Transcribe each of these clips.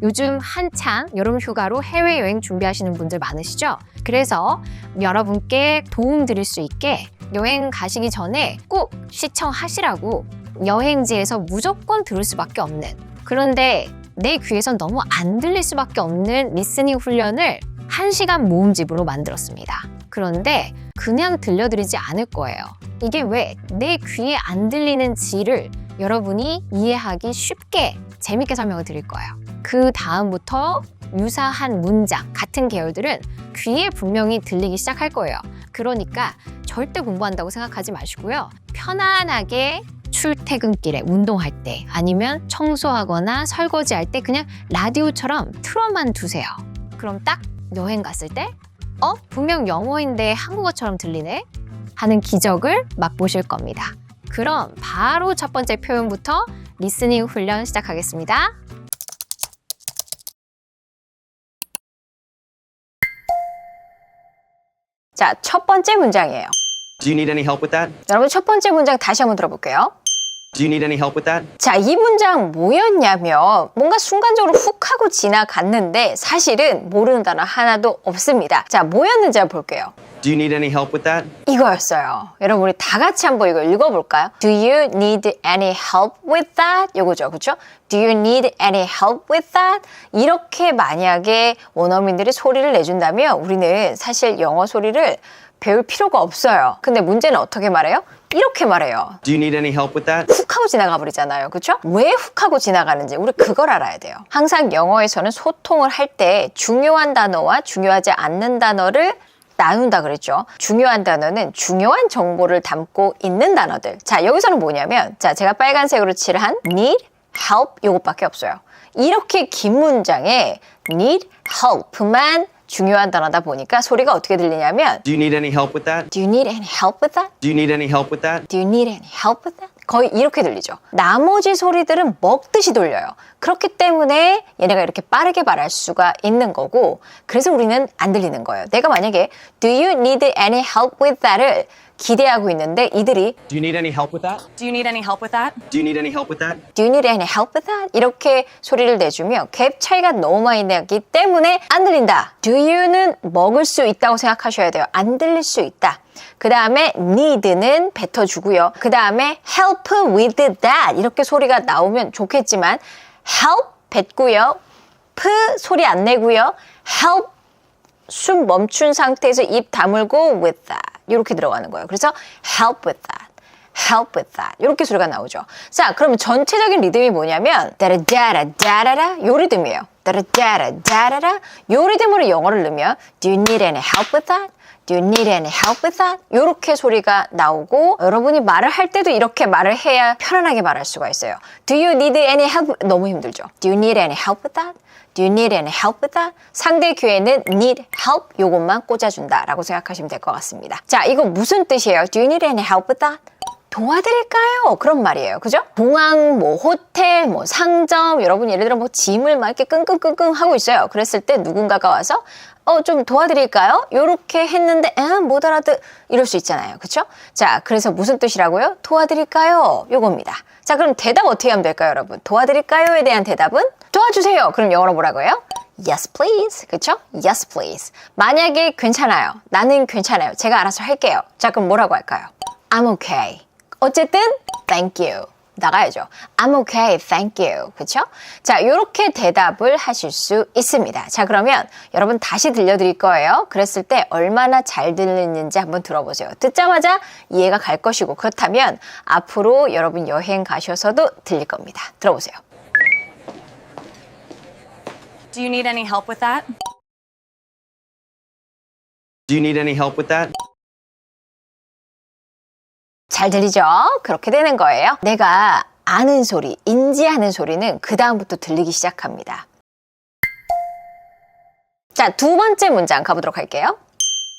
요즘 한창 여름 휴가로 해외여행 준비하시는 분들 많으시죠? 그래서 여러분께 도움 드릴 수 있게 여행 가시기 전에 꼭 시청하시라고 여행지에서 무조건 들을 수밖에 없는, 그런데 내 귀에선 너무 안 들릴 수밖에 없는 리스닝 훈련을 1시간 모음집으로 만들었습니다. 그런데 그냥 들려드리지 않을 거예요. 이게 왜 내 귀에 안 들리는지를 여러분이 이해하기 쉽게 재밌게 설명을 드릴 거예요. 그 다음부터 유사한 문장, 같은 계열들은 귀에 분명히 들리기 시작할 거예요. 그러니까 절대 공부한다고 생각하지 마시고요. 편안하게 출퇴근길에 운동할 때 아니면 청소하거나 설거지할 때 그냥 라디오처럼 틀어만 두세요. 그럼 딱 여행 갔을 때 분명 영어인데 한국어처럼 들리네? 하는 기적을 맛보실 겁니다. 그럼 바로 첫 번째 표현부터 리스닝 훈련 시작하겠습니다. 자, 첫 번째 문장이에요. Do you need any help with that? 여러분 첫 번째 문장 다시 한번 들어볼게요. Do you need any help with that? 자, 이 문장 뭐였냐면 뭔가 순간적으로 훅 하고 지나갔는데 사실은 모르는 단어 하나도 없습니다. 자, 뭐였는지 한번 볼게요. Do you need any help with that? 이거였어요. 여러분 우리 다 같이 한번 이거 읽어볼까요? Do you need any help with that? 이거죠, 그렇죠? Do you need any help with that? 이렇게 만약에 원어민들이 소리를 내준다면 우리는 사실 영어 소리를 배울 필요가 없어요. 근데 문제는 어떻게 말해요? 이렇게 말해요. Do you need any help with that? 훅 하고 지나가 버리잖아요. 그렇죠? 왜 훅 하고 지나가는지 우리 그걸 알아야 돼요. 항상 영어에서는 소통을 할 때 중요한 단어와 중요하지 않는 단어를 나눈다 그랬죠. 중요한 단어는 중요한 정보를 담고 있는 단어들. 자, 여기서는 뭐냐면 자, 제가 빨간색으로 칠한 need, help 이것밖에 없어요. 이렇게 긴 문장에 need, help만 중요한 단어다 보니까 소리가 어떻게 들리냐면 Do you need any help with that? Do you need any help with that? Do you need any help with that? Do you need any help with that? 거의 이렇게 들리죠. 나머지 소리들은 먹듯이 돌려요. 그렇기 때문에 얘네가 이렇게 빠르게 말할 수가 있는 거고 그래서 우리는 안 들리는 거예요. 내가 만약에 Do you need any help with that을 기대하고 있는데 이들이 Do you need any help with that? Do you need any help with that? Do you need any help with that? Do you need any help with that? 이렇게 소리를 내주면 갭 차이가 너무 많이 나기 때문에 안 들린다. Do you는 먹을 수 있다고 생각하셔야 돼요. 안 들릴 수 있다. 그 다음에 need는 뱉어주고요. 그 다음에 help with that 이렇게 소리가 나오면 좋겠지만 help 뱉고요. p 소리 안 내고요. help 숨 멈춘 상태에서 입 다물고 with that 이렇게 들어가는 거예요. 그래서 help with that, help with that 이렇게 소리가 나오죠. 자, 그러면 전체적인 리듬이 뭐냐면 다라다라다라라 요 리듬이에요. 다라다라다라라 요 리듬으로 영어를 넣으면 Do you need any help with that? Do you need any help with that? 이렇게 소리가 나오고 여러분이 말을 할 때도 이렇게 말을 해야 편안하게 말할 수가 있어요. Do you need any help? 너무 힘들죠. Do you need any help with that? Do you need any help with that? 상대 귀에는 need help 요것만 꽂아준다라고 생각하시면 될 것 같습니다. 자, 이거 무슨 뜻이에요? Do you need any help with that? 도와드릴까요? 그런 말이에요. 그죠? 공항, 뭐 호텔, 뭐 상점, 여러분 예를 들어 뭐 짐을 막 이렇게 끙끙끙끙 하고 있어요. 그랬을 때 누군가가 와서 좀 도와드릴까요? 요렇게 했는데 못 알아듣 이럴 수 있잖아요. 그쵸? 자, 그래서 무슨 뜻이라고요? 도와드릴까요? 요겁니다. 자, 그럼 대답 어떻게 하면 될까요, 여러분? 도와드릴까요에 대한 대답은 도와주세요. 그럼 영어로 뭐라고 해요? Yes, please. 그쵸? Yes, please. 만약에 괜찮아요. 나는 괜찮아요. 제가 알아서 할게요. 자, 그럼 뭐라고 할까요? I'm okay. 어쨌든 thank you. 나가야죠. I'm okay, thank you. 그쵸? 자, 요렇게 대답을 하실 수 있습니다. 자, 그러면 여러분 다시 들려드릴 거예요. 그랬을 때 얼마나 잘 들리는지 한번 들어보세요. 듣자마자 이해가 갈 것이고 그렇다면 앞으로 여러분 여행 가셔서도 들릴 겁니다. 들어보세요. Do you need any help with that? Do you need any help with that? 잘 들리죠? 그렇게 되는 거예요. 내가 아는 소리, 인지하는 소리는 그 다음부터 들리기 시작합니다. 자, 두 번째 문장 가보도록 할게요.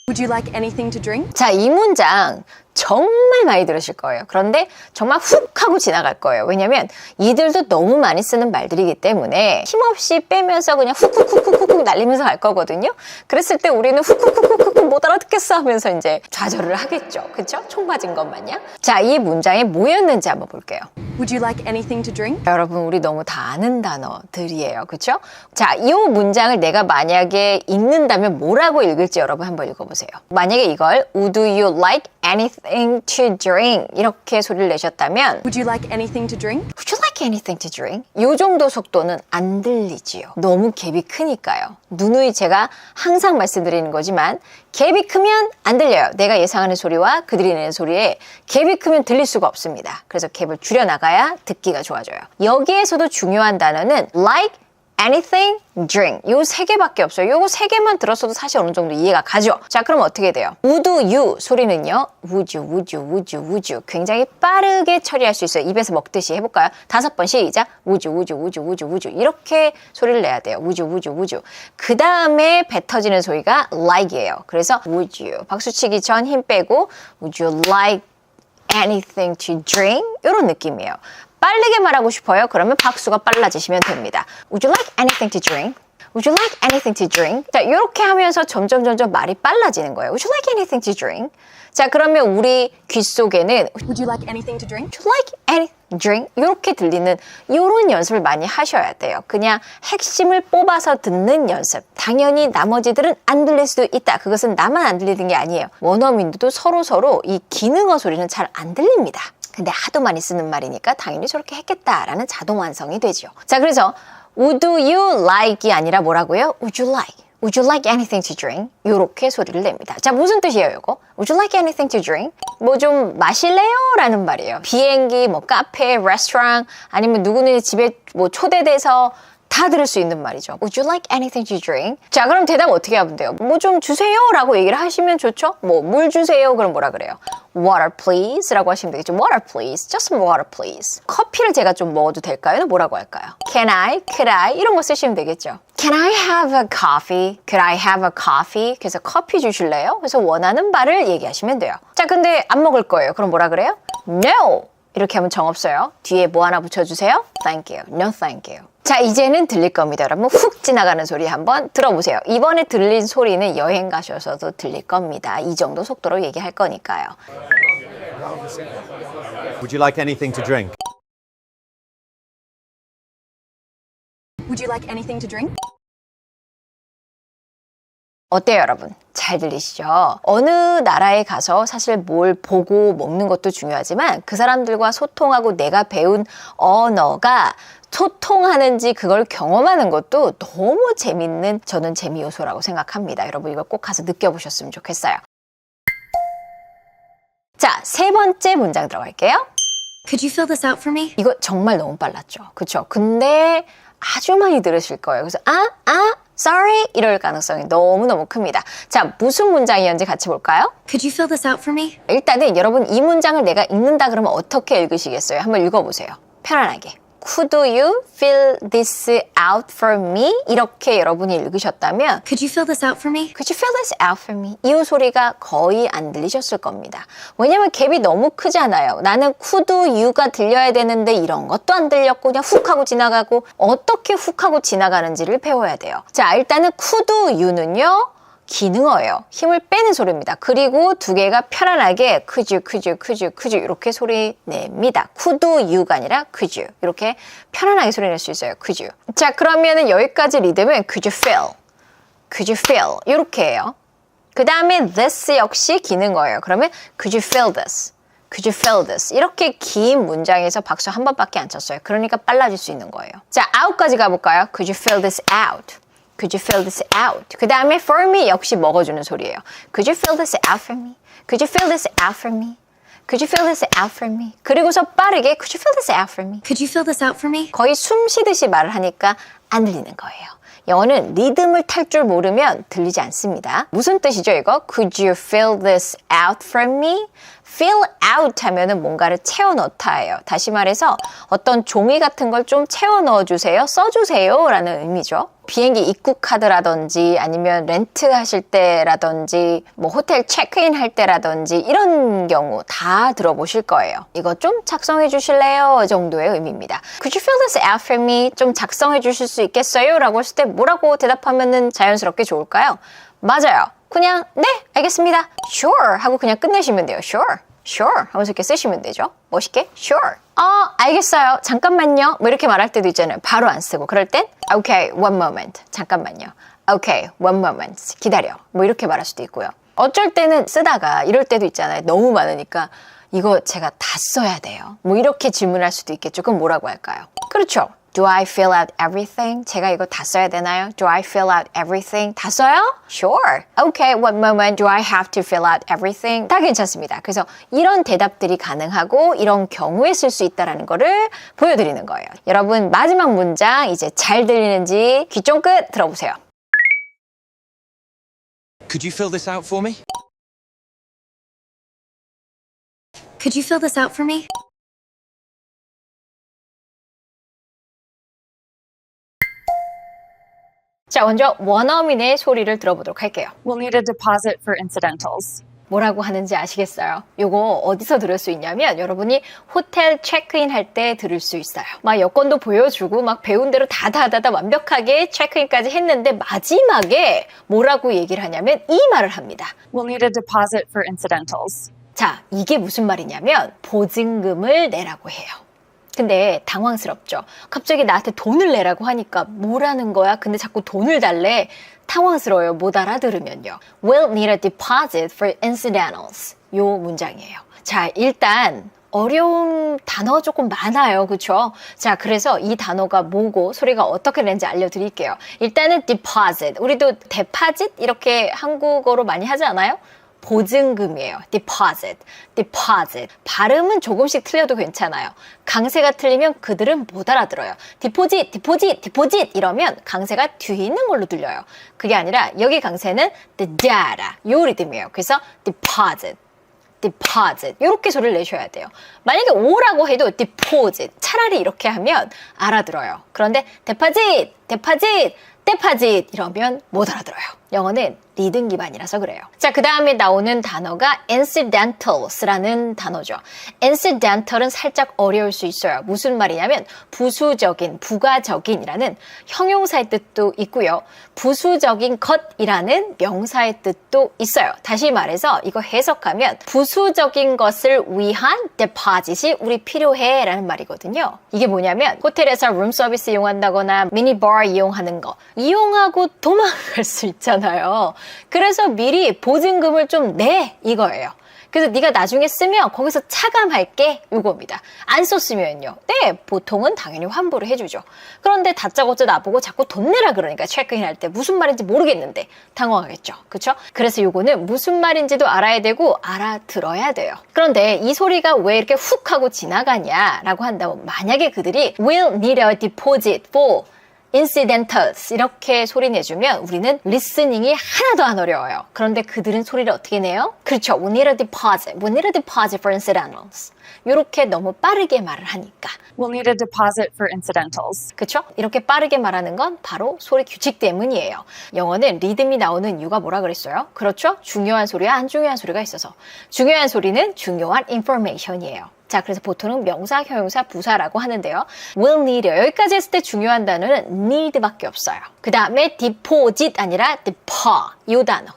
Would you like anything to drink? 자, 이 문장 정말 많이 들으실 거예요. 그런데 정말 훅 하고 지나갈 거예요. 왜냐면 이들도 너무 많이 쓰는 말들이기 때문에 힘없이 빼면서 그냥 훅훅훅훅훅 날리면서 갈 거거든요. 그랬을 때 우리는 훅훅훅훅 못 알아듣겠어 하면서 이제 좌절을 하겠죠. 그쵸? 총 맞은 것 마냥. 자, 이 문장이 뭐였는지 한번 볼게요. Would you like anything to drink? 여러분, 우리 너무 다 아는 단어들이에요. 그쵸? 자, 이 문장을 내가 만약에 읽는다면 뭐라고 읽을지 여러분 한번 읽어보세요. 만약에 이걸 Would you like anything to drink? 이렇게 소리를 내셨다면 Would you like anything to drink? Would you like anything to drink? 이 정도 속도는 안 들리지요. 너무 갭이 크니까요. 누누이 제가 항상 말씀드리는 거지만 갭이 크면 안 들려요. 내가 예상하는 소리와 그들이 내는 소리에 갭이 크면 들릴 수가 없습니다. 그래서 갭을 줄여나가야 듣기가 좋아져요. 여기에서도 중요한 단어는 like, anything, drink. 요 세 개밖에 없어요. 요거 세 개만 들었어도 사실 어느 정도 이해가 가죠. 자, 그럼 어떻게 돼요? would you 소리는요. would you, would you, would you, would you. 굉장히 빠르게 처리할 수 있어요. 입에서 먹듯이 해볼까요? 5번 시작. would you, would you, would you, would you, would you. 이렇게 소리를 내야 돼요. would you, would you, would you. 그 다음에 뱉어지는 소리가 like이에요. 그래서 would you. 박수치기 전 힘 빼고 would you like anything to drink? 이런 느낌이에요. 빠르게 말하고 싶어요? 그러면 박수가 빨라지시면 됩니다. Would you like anything to drink? Would you like anything to drink? 자, 이렇게 하면서 점점 말이 빨라지는 거예요. Would you like anything to drink? 자, 그러면 우리 귀 속에는 Would you like anything to drink? Would you like any drink? 이렇게 들리는 이런 연습을 많이 하셔야 돼요. 그냥 핵심을 뽑아서 듣는 연습. 당연히 나머지들은 안 들릴 수도 있다. 그것은 나만 안 들리는 게 아니에요. 원어민들도 서로 이 기능어 소리는 잘 안 들립니다. 근데 하도 많이 쓰는 말이니까 당연히 저렇게 했겠다라는 자동 완성이 되죠. 자, 그래서 Would you like이 아니라 뭐라고요? Would you like? Would you like anything to drink? 이렇게 소리를 냅니다. 자, 무슨 뜻이에요, 이거? Would you like anything to drink? 뭐 좀 마실래요? 라는 말이에요. 비행기, 뭐 카페, 레스토랑, 아니면 누구네 집에 뭐 초대돼서 다 들을 수 있는 말이죠. Would you like anything to drink? 자, 그럼 대답 어떻게 하면 돼요? 뭐 좀 주세요 라고 얘기를 하시면 좋죠? 뭐 물 주세요. 그럼 뭐라 그래요? Water please 라고 하시면 되겠죠. Water please. Just some water please. 커피를 제가 좀 먹어도 될까요? 뭐라고 할까요? Can I? Could I? 이런 거 쓰시면 되겠죠. Can I have a coffee? Could I have a coffee? 그래서 커피 주실래요? 그래서 원하는 바를 얘기하시면 돼요. 자, 근데 안 먹을 거예요. 그럼 뭐라 그래요? No. 이렇게 하면 정 없어요. 뒤에 뭐 하나 붙여주세요. Thank you. No thank you. 자, 이제는 들릴 겁니다. 여러분 훅 지나가는 소리 한번 들어보세요. 이번에 들린 소리는 여행 가셔서도 들릴 겁니다. 이 정도 속도로 얘기할 거니까요. Would you like anything to drink? Would you like anything to drink? 어때요, 여러분? 잘 들리시죠? 어느 나라에 가서 사실 뭘 보고 먹는 것도 중요하지만 그 사람들과 소통하고 내가 배운 언어가 소통하는지 그걸 경험하는 것도 너무 재밌는 저는 재미 요소라고 생각합니다. 여러분 이걸 꼭 가서 느껴보셨으면 좋겠어요. 자, 세 번째 문장 들어갈게요. Could you fill this out for me? 이거 정말 너무 빨랐죠. 그쵸? 근데 아주 많이 들으실 거예요. 그래서 sorry 이럴 가능성이 너무너무 큽니다. 자, 무슨 문장이었는지 같이 볼까요? Could you fill this out for me? 일단은 여러분 이 문장을 내가 읽는다 그러면 어떻게 읽으시겠어요? 한번 읽어보세요. 편안하게. Could you fill this out for me? 이렇게 여러분이 읽으셨다면 Could you fill this out for me? Could you fill this out for me? 이 소리가 거의 안 들리셨을 겁니다. 왜냐면 갭이 너무 크잖아요. 나는 could you가 들려야 되는데 이런 것도 안 들렸고 그냥 훅 하고 지나가고 어떻게 훅 하고 지나가는지를 배워야 돼요. 자, 일단은 could you는요. 기능어예요. 힘을 빼는 소리입니다. 그리고 두 개가 편안하게 could you 이렇게 소리 냅니다. could you가 아니라 could you 이렇게 편안하게 소리 낼 수 있어요. could you. 자, 그러면은 여기까지 리듬은 could you fill 이렇게 해요. 그 다음에 this 역시 기능어예요. 그러면 could you fill this 이렇게 긴 문장에서 박수 한 번밖에 안 쳤어요. 그러니까 빨라질 수 있는 거예요. 자, out까지 가볼까요? Could you fill this out? Could you fill this out? 그 다음에 for me 역시 먹어주는 소리예요. Could you fill this out for me? Could you fill this out for me? Could you fill this out for me? 그리고서 빠르게 Could you fill this out for me? Could you fill this out for me? 거의 숨 쉬듯이 말을 하니까 안 들리는 거예요. 영어는 리듬을 탈 줄 모르면 들리지 않습니다. 무슨 뜻이죠, 이거? Could you fill this out for me? fill out 하면은 뭔가를 채워 넣다예요. 다시 말해서 어떤 종이 같은 걸 좀 채워 넣어주세요, 써주세요 라는 의미죠. 비행기 입국 카드라든지 아니면 렌트 하실 때라든지 뭐 호텔 체크인 할 때라든지 이런 경우 다 들어보실 거예요. 이거 좀 작성해 주실래요? 정도의 의미입니다. Could you fill this out for me? 좀 작성해 주실 수 있겠어요? 라고 했을 때 뭐라고 대답하면 자연스럽게 좋을까요? 맞아요. 그냥 네 알겠습니다. Sure 하고 그냥 끝내시면 돼요. Sure 하면서 이렇게 쓰시면 되죠. 멋있게 Sure. 알겠어요. 잠깐만요. 뭐 이렇게 말할 때도 있잖아요. 바로 안 쓰고 그럴 땐 Okay, one moment. 잠깐만요. Okay, one moment. 기다려. 뭐 이렇게 말할 수도 있고요. 어쩔 때는 쓰다가 이럴 때도 있잖아요. 너무 많으니까 이거 제가 다 써야 돼요. 뭐 이렇게 질문할 수도 있겠죠. 그럼 뭐라고 할까요? 그렇죠. Do I fill out everything? 제가 이거 다 써야 되나요? Do I fill out everything? 다 써요? Sure. Okay, one moment. Do I have to fill out everything? 다 괜찮습니다. 그래서 이런 대답들이 가능하고 이런 경우에 쓸 수 있다는 거를 보여드리는 거예요. 여러분 마지막 문장 이제 잘 들리는지 귀 쫑긋 들어보세요. Could you fill this out for me? Could you fill this out for me? 자, 먼저 원어민의 소리를 들어보도록 할게요. We'll need a deposit for incidentals. 뭐라고 하는지 아시겠어요? 요거 어디서 들을 수 있냐면 여러분이 호텔 체크인 할 때 들을 수 있어요. 막 여권도 보여주고 막 배운 대로 다다다다 완벽하게 체크인까지 했는데 마지막에 뭐라고 얘기를 하냐면 이 말을 합니다. We'll need a deposit for incidentals. 자, 이게 무슨 말이냐면 보증금을 내라고 해요. 근데 당황스럽죠. 갑자기 나한테 돈을 내라고 하니까 뭐라는 거야? 근데 자꾸 돈을 달래. 당황스러워요. 못 알아들으면요. We'll need a deposit for incidentals. 요 문장이에요. 자, 일단 어려운 단어가 조금 많아요. 그쵸? 자, 그래서 이 단어가 뭐고 소리가 어떻게 되는지 알려드릴게요. 일단은 deposit. 우리도 deposit 이렇게 한국어로 많이 하지 않아요? 보증금이에요. deposit. 발음은 조금씩 틀려도 괜찮아요. 강세가 틀리면 그들은 못 알아들어요. deposit 이러면 강세가 뒤에 있는 걸로 들려요. 그게 아니라 여기 강세는 the data 요 리듬이에요. 그래서 deposit 이렇게 소리를 내셔야 돼요. 만약에 오라고 해도 deposit 차라리 이렇게 하면 알아들어요. 그런데 deposit 이러면 못 알아들어요. 영어는 리듬 기반이라서 그래요. 자, 그 다음에 나오는 단어가 incidentals라는 단어죠. incidental은 살짝 어려울 수 있어요. 무슨 말이냐면 부수적인, 부가적인이라는 형용사의 뜻도 있고요. 부수적인 것이라는 명사의 뜻도 있어요. 다시 말해서 이거 해석하면 부수적인 것을 위한 deposit이 우리 필요해 라는 말이거든요. 이게 뭐냐면 호텔에서 룸 서비스 이용한다거나 미니바 이용하는 거 이용하고 도망갈 수 있잖아요. 그래서 미리 보증금을 좀 내 이거예요. 그래서 네가 나중에 쓰면 거기서 차감할게 이겁니다. 안 썼으면요. 네, 보통은 당연히 환불을 해주죠. 그런데 다짜고짜 나보고 자꾸 돈 내라 그러니까 체크인 할 때 무슨 말인지 모르겠는데 당황하겠죠. 그렇죠? 그래서 이거는 무슨 말인지도 알아야 되고 알아들어야 돼요. 그런데 이 소리가 왜 이렇게 훅 하고 지나가냐라고 한다면 만약에 그들이 will need a deposit for incidentals 이렇게 소리 내주면 우리는 리스닝이 하나도 안 어려워요. 그런데 그들은 소리를 어떻게 내요? 그렇죠. We need a deposit for incidentals. 이렇게 너무 빠르게 말을 하니까. We'll need a deposit for incidentals. 그렇죠? 이렇게 빠르게 말하는 건 바로 소리 규칙 때문이에요. 영어는 리듬이 나오는 이유가 뭐라 그랬어요? 그렇죠? 중요한 소리와 안 중요한 소리가 있어서. 중요한 소리는 중요한 information이에요. 자, 그래서 보통은 명사, 형용사, 부사라고 하는데요. will need 여기까지 했을 때 중요한 단어는 need밖에 없어요. 그 다음에 deposit 아니라 depo 이 단어.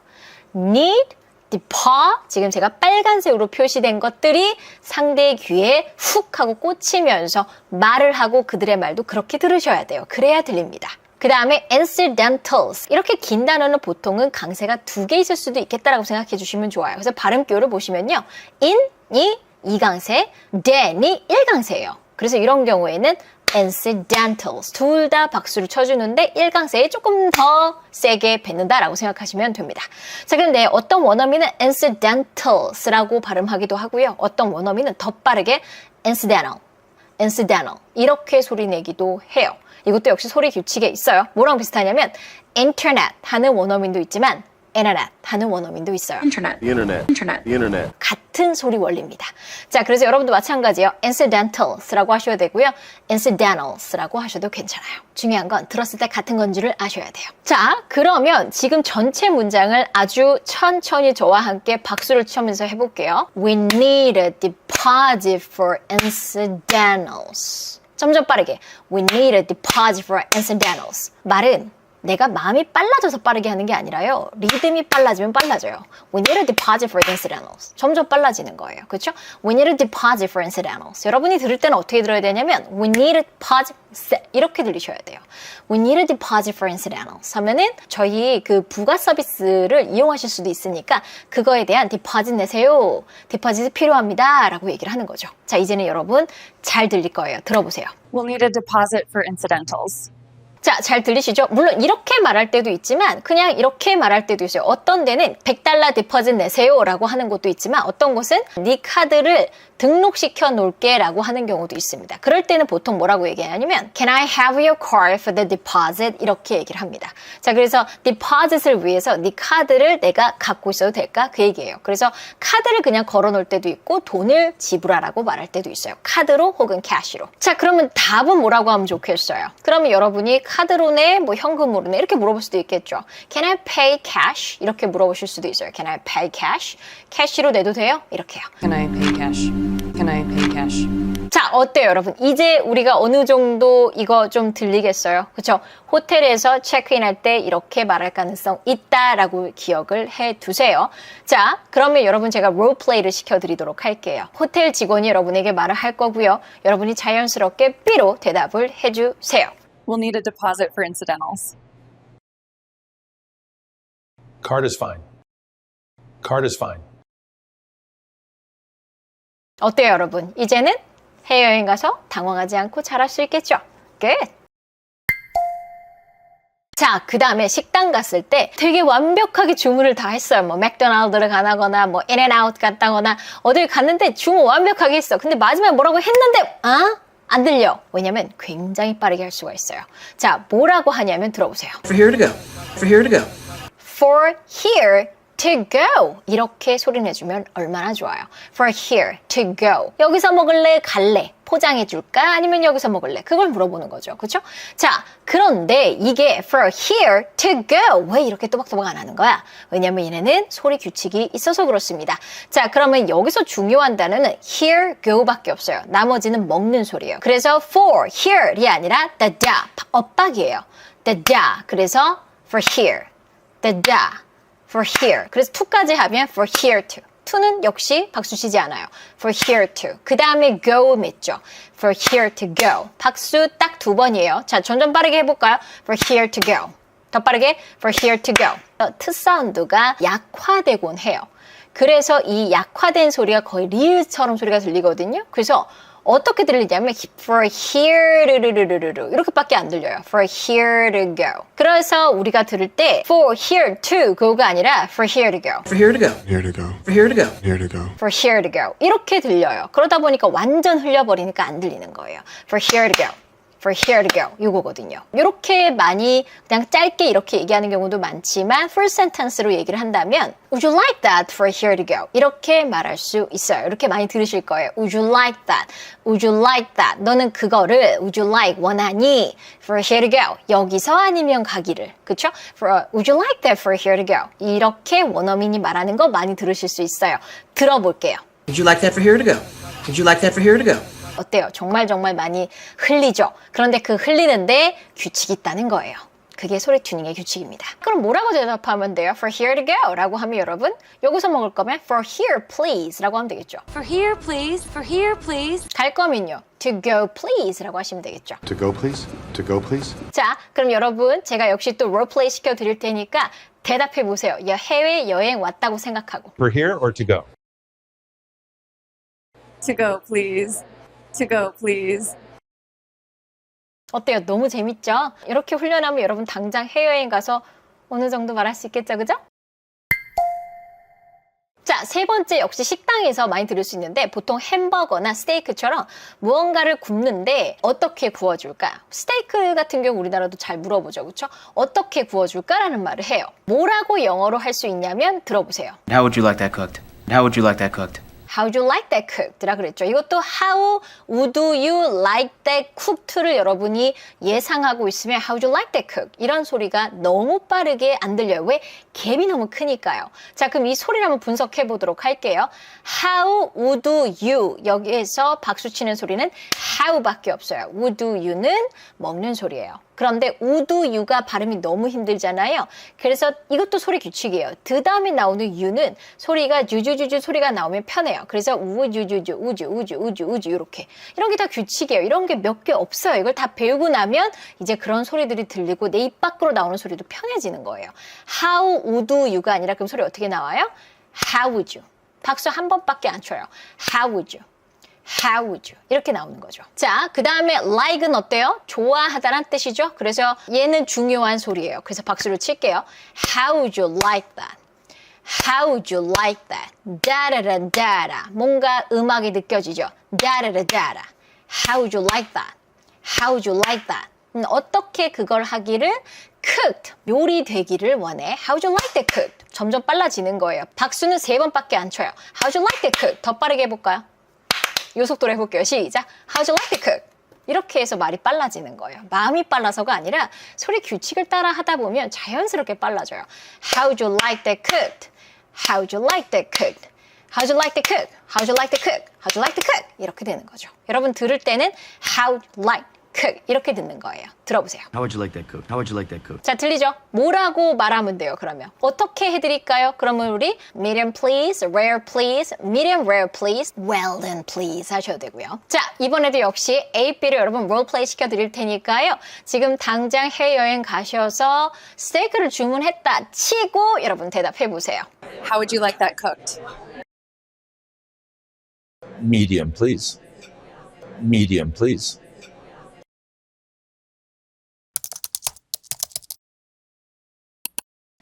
need, depo 지금 제가 빨간색으로 표시된 것들이 상대의 귀에 훅 하고 꽂히면서 말을 하고 그들의 말도 그렇게 들으셔야 돼요. 그래야 들립니다. 그 다음에 incidentals 이렇게 긴 단어는 보통은 강세가 2개 있을 수도 있겠다라고 생각해 주시면 좋아요. 그래서 발음교를 보시면요. in이 2강세, then이 1강세예요. 그래서 이런 경우에는 incidentals 둘 다 박수를 쳐주는데 1강세에 조금 더 세게 뱉는다라고 생각하시면 됩니다. 자, 그런데 어떤 원어민은 incidentals라고 발음하기도 하고요. 어떤 원어민은 더 빠르게 incidental 이렇게 소리 내기도 해요. 이것도 역시 소리 규칙에 있어요. 뭐랑 비슷하냐면 인터넷 하는 원어민도 있지만 internet 하는 원어민도 있어요. Internet. Internet. Internet. Internet. 같은 소리 원리입니다. 자, 그래서 여러분도 마찬가지예요. incidentals라고 하셔도 되고요. incidentals라고 하셔도 괜찮아요. 중요한 건 들었을 때 같은 건지를 아셔야 돼요. 자, 그러면 지금 전체 문장을 아주 천천히 저와 함께 박수를 치면서 해볼게요. We need a deposit for incidentals. 점점 빠르게. We need a deposit for incidentals. 말은 내가 마음이 빨라져서 빠르게 하는 게 아니라요. 리듬이 빨라지면 빨라져요. We need a deposit for incidentals. 점점 빨라지는 거예요. 그렇죠? We need a deposit for incidentals. 여러분이 들을 때는 어떻게 들어야 되냐면 We need a deposit 이렇게 들리셔야 돼요. We need a deposit for incidentals 하면은 저희 그 부가 서비스를 이용하실 수도 있으니까 그거에 대한 디파짓 내세요. 디파짓이 필요합니다. 라고 얘기를 하는 거죠. 자, 이제는 여러분 잘 들릴 거예요. 들어보세요. We'll need a deposit for incidentals. 자, 잘 들리시죠? 물론 이렇게 말할 때도 있지만 그냥 이렇게 말할 때도 있어요. 어떤 데는 $100 디퍼짓 내세요 라고 하는 것도 있지만 어떤 곳은 네 카드를 등록시켜 놓을게 라고 하는 경우도 있습니다. 그럴 때는 보통 뭐라고 얘기하냐면 Can I have your card for the deposit? 이렇게 얘기를 합니다. 자, 그래서 deposit을 위해서 네 카드를 내가 갖고 있어도 될까? 그 얘기예요. 그래서 카드를 그냥 걸어 놓을 때도 있고 돈을 지불하라고 말할 때도 있어요. 카드로 혹은 캐시로. 자, 그러면 답은 뭐라고 하면 좋겠어요? 그러면 여러분이 카드로 내, 뭐 현금으로 내 이렇게 물어볼 수도 있겠죠. Can I pay cash? 이렇게 물어보실 수도 있어요. Can I pay cash? 캐시로 내도 돼요? 이렇게요. Can I pay cash? Can I pay cash? 자, 어때요, 여러분? 이제 우리가 어느 정도 이거 좀 들리겠어요? 그쵸? 호텔에서 체크인할 때 이렇게 말할 가능성 있다라고 기억을 해 두세요. 자, 그러면 여러분 제가 롤플레이를 시켜드리도록 할게요. 호텔 직원이 여러분에게 말을 할 거고요. 여러분이 자연스럽게 B로 대답을 해주세요. We'll need a deposit for incidentals. Card is fine. Card is fine. 어때요, 여러분? 이제는 해외여행 가서 당황하지 않고 잘할 수 있겠죠? Good. 자, 그 다음에 식당 갔을 때 되게 완벽하게 주문을 다 했어요. 뭐 맥도날드를 가거나 뭐 인앤아웃 갔다거나 어딜 갔는데 주문 완벽하게 했어. 근데 마지막에 뭐라고 했는데 안 들려. 왜냐면 굉장히 빠르게 할 수가 있어요. 자, 뭐라고 하냐면 들어보세요. For here to go. For here to go. For here to go. 이렇게 소리 내주면 얼마나 좋아요. For here to go. 여기서 먹을래? 갈래? 포장해 줄까? 아니면 여기서 먹을래? 그걸 물어보는 거죠. 그렇죠? 자, 그런데 이게 for here to go. 왜 이렇게 또박또박 안 하는 거야? 왜냐면 얘네는 소리 규칙이 있어서 그렇습니다. 자, 그러면 여기서 중요한 단어는 here, go 밖에 없어요. 나머지는 먹는 소리예요. 그래서 for here이 아니라 the da. 엇박이에요. the da. 그래서 for here. the da. for here. 그래서 to까지 하면 for here to. to는 역시 박수 치지 않아요. for here to. 그 다음에 go 맺죠. for here to go. 박수 딱 2번이에요. 자, 점점 빠르게 해볼까요? for here to go. 더 빠르게 for here to go. 트 사운드가 약화되곤 해요. 그래서 이 약화된 소리가 거의 리을처럼 소리가 들리거든요. 그래서 어떻게 들리냐면 for here 이렇게밖에 안 들려요. for here to go. 그래서 우리가 들을 때 for here to go가 아니라 for here to go. For here to go. Here to go. For here to go. Here to go. for here to go. 이렇게 들려요. 그러다 보니까 완전 흘려버리니까 안 들리는 거예요. for here to go. for here to go. 이거거든요. 이렇게 많이 그냥 짧게 이렇게 얘기하는 경우도 많지만 full sentence로 얘기를 한다면 Would you like that for here to go? 이렇게 말할 수 있어요. 이렇게 많이 들으실 거예요. Would you like that? Would you like that? 너는 그거를 Would you like 원하니? For here to go. 여기서 아니면 가기를. 그쵸? Would you like that for here to go? 이렇게 원어민이 말하는 거 많이 들으실 수 있어요. 들어볼게요. Would you like that for here to go? Would you like that for here to go? 어때요? 정말 많이 흘리죠? 그런데 그 흘리는데 규칙이 있다는 거예요. 그게 소리 튜닝의 규칙입니다. 그럼 뭐라고 대답하면 돼요? For here to go 라고 하면 여러분 여기서 먹을 거면 for here please 라고 하면 되겠죠. For here, please. For here, please. 갈 거면요. To go please 라고 하시면 되겠죠. To go, please. To go, please. 자, 그럼 여러분 제가 역시 또 롤플레이 시켜드릴 테니까 대답해 보세요. 해외여행 왔다고 생각하고. For here or to go? To go, please. To go, please. 어때요? 너무 재밌죠? 이렇게 훈련하면 여러분 당장 해외여행 가서 어느 정도 말할 수 있겠죠? 그죠? 자, 세 번째 역시 식당에서 많이 들을 수 있는데 보통 햄버거나 스테이크처럼 무언가를 굽는데 어떻게 구워줄까? 스테이크 같은 경우 우리나라도 잘 물어보죠. 그렇죠? 어떻게 구워줄까라는 말을 해요. 뭐라고 영어로 할 수 있냐면 들어보세요. How would you like that cooked? How would you like that cooked? How would you like that cooked?라 그랬죠. 이것도 How would you like that cooked를 여러분이 예상하고 있으면 How would you like that cooked? 이런 소리가 너무 빠르게 안 들려요. 왜? 갭이 너무 크니까요. 자, 그럼 이 소리를 한번 분석해 보도록 할게요. How would you? 여기에서 박수 치는 소리는 how밖에 없어요. would you는 먹는 소리예요. 그런데 would you가 발음이 너무 힘들잖아요. 그래서 이것도 소리 규칙이에요. 그 다음에 나오는 you는 소리가 유주주주 소리가 나오면 편해요. 그래서 우주주주, 우주 이렇게. 이런 게 다 규칙이에요. 이런 게 몇 개 없어요. 이걸 다 배우고 나면 이제 그런 소리들이 들리고 내 입 밖으로 나오는 소리도 편해지는 거예요. How would you가 아니라 그럼 소리 어떻게 나와요? How would you. 박수 한 번밖에 안 쳐요. How would you. How would you? 이렇게 나오는 거죠. 자, 그 다음에 like은 어때요? 좋아하다란 뜻이죠. 그래서 얘는 중요한 소리예요. 그래서 박수를 칠게요. How would you like that? How would you like that? 다라라다라. 뭔가 음악이 느껴지죠. 다라라다라. How would you like that? How would you like that? 어떻게 그걸 하기를 cooked, 요리되기를 원해. How would you like that cooked? 점점 빨라지는 거예요. 박수는 3번밖에 안 쳐요. How would you like that cooked? 더 빠르게 해볼까요? 이 속도로 해볼게요. 시작. How would you like that cooked? 이렇게 해서 말이 빨라지는 거예요. 마음이 빨라서가 아니라 소리 규칙을 따라 하다 보면 자연스럽게 빨라져요. How would you like that cooked? How would you like that cooked? How would you like that cooked? How would you like that cooked? How would you like that cooked? 이렇게 되는 거죠. 여러분 들을 때는 How would you like cooked? 이렇게 듣는 거예요. 들어보세요. How would you like that cooked? How would you like that cooked? 자, 들리죠? 뭐라고 말하면 돼요, 그러면? 어떻게 해드릴까요? 그러면 우리 medium please, rare please, medium rare please, well done please 하셔도 되고요. 자, 이번에도 역시 A, B를 여러분 롤플레이 시켜드릴 테니까요. 지금 당장 해외여행 가셔서 스테이크를 주문했다 치고 여러분 대답해보세요. How would you like that cooked? Medium, please. Medium, please.